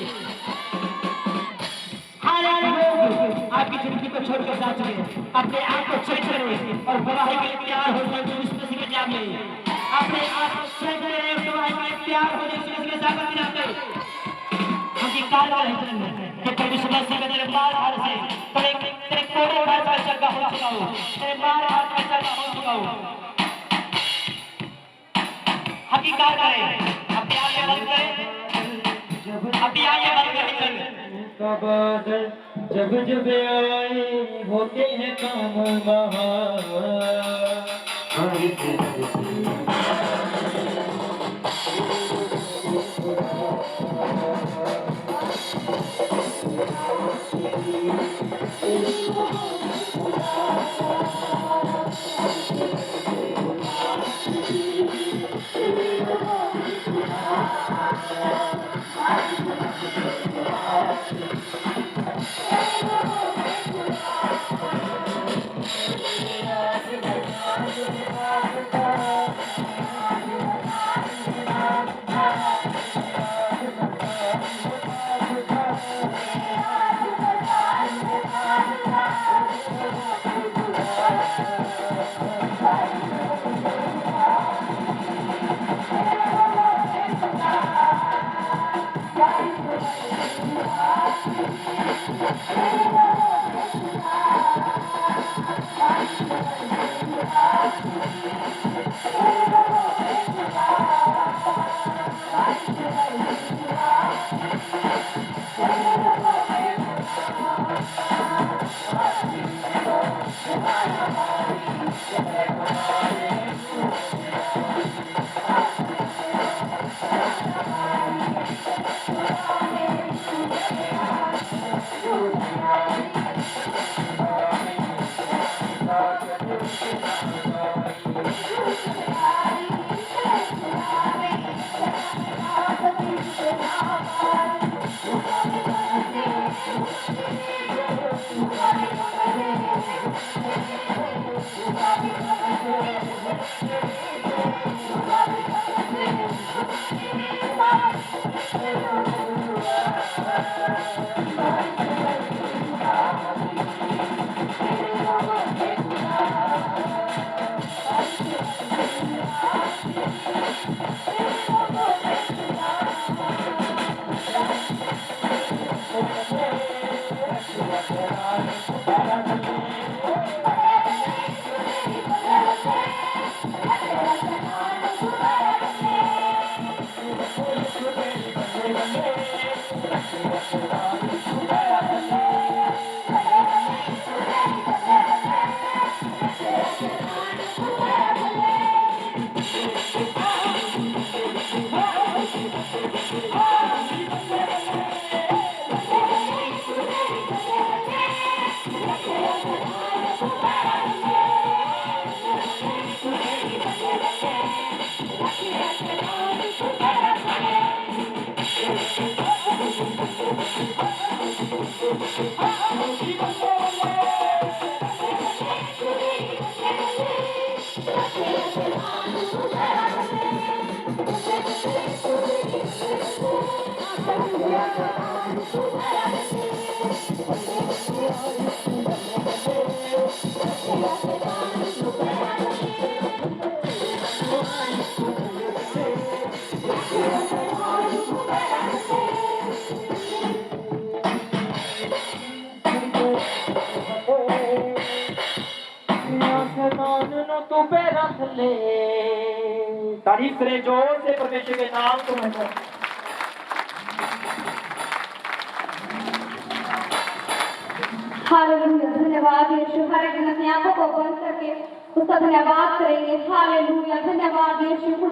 हर लोग आपकी जिंदगी को छोड़कर जा चुके अपने आप को चेक करें और गवाही के लिए तैयार हो जाए तो इस मसीह के नाम में अपने आप को चेक करें और गवाही के लिए तैयार हो जाए इसके साथ अपने आप में हमकी कारवाई करेंगे कि परमेश्वर मसीह के दरबार हार से तेरे कोड़े बार बार चंगा हो चुका हूँ तेरे बार बार मैं चंगा हो चुका हूँ हकीकत करें अपने आगे बंद करें अपनी आगे बंद करें जब जब आए होते हैं काम Thank you. तू पे रख ले। तारीफ करें जोर से परमेश्वर के नाम को महसूस। हालेलुया, धन्यवाद यीशु। हर एक दिन अपनी आंखों को बंद करके उसका धन्यवाद करेंगे। हालेलुया, धन्यवाद यीशु।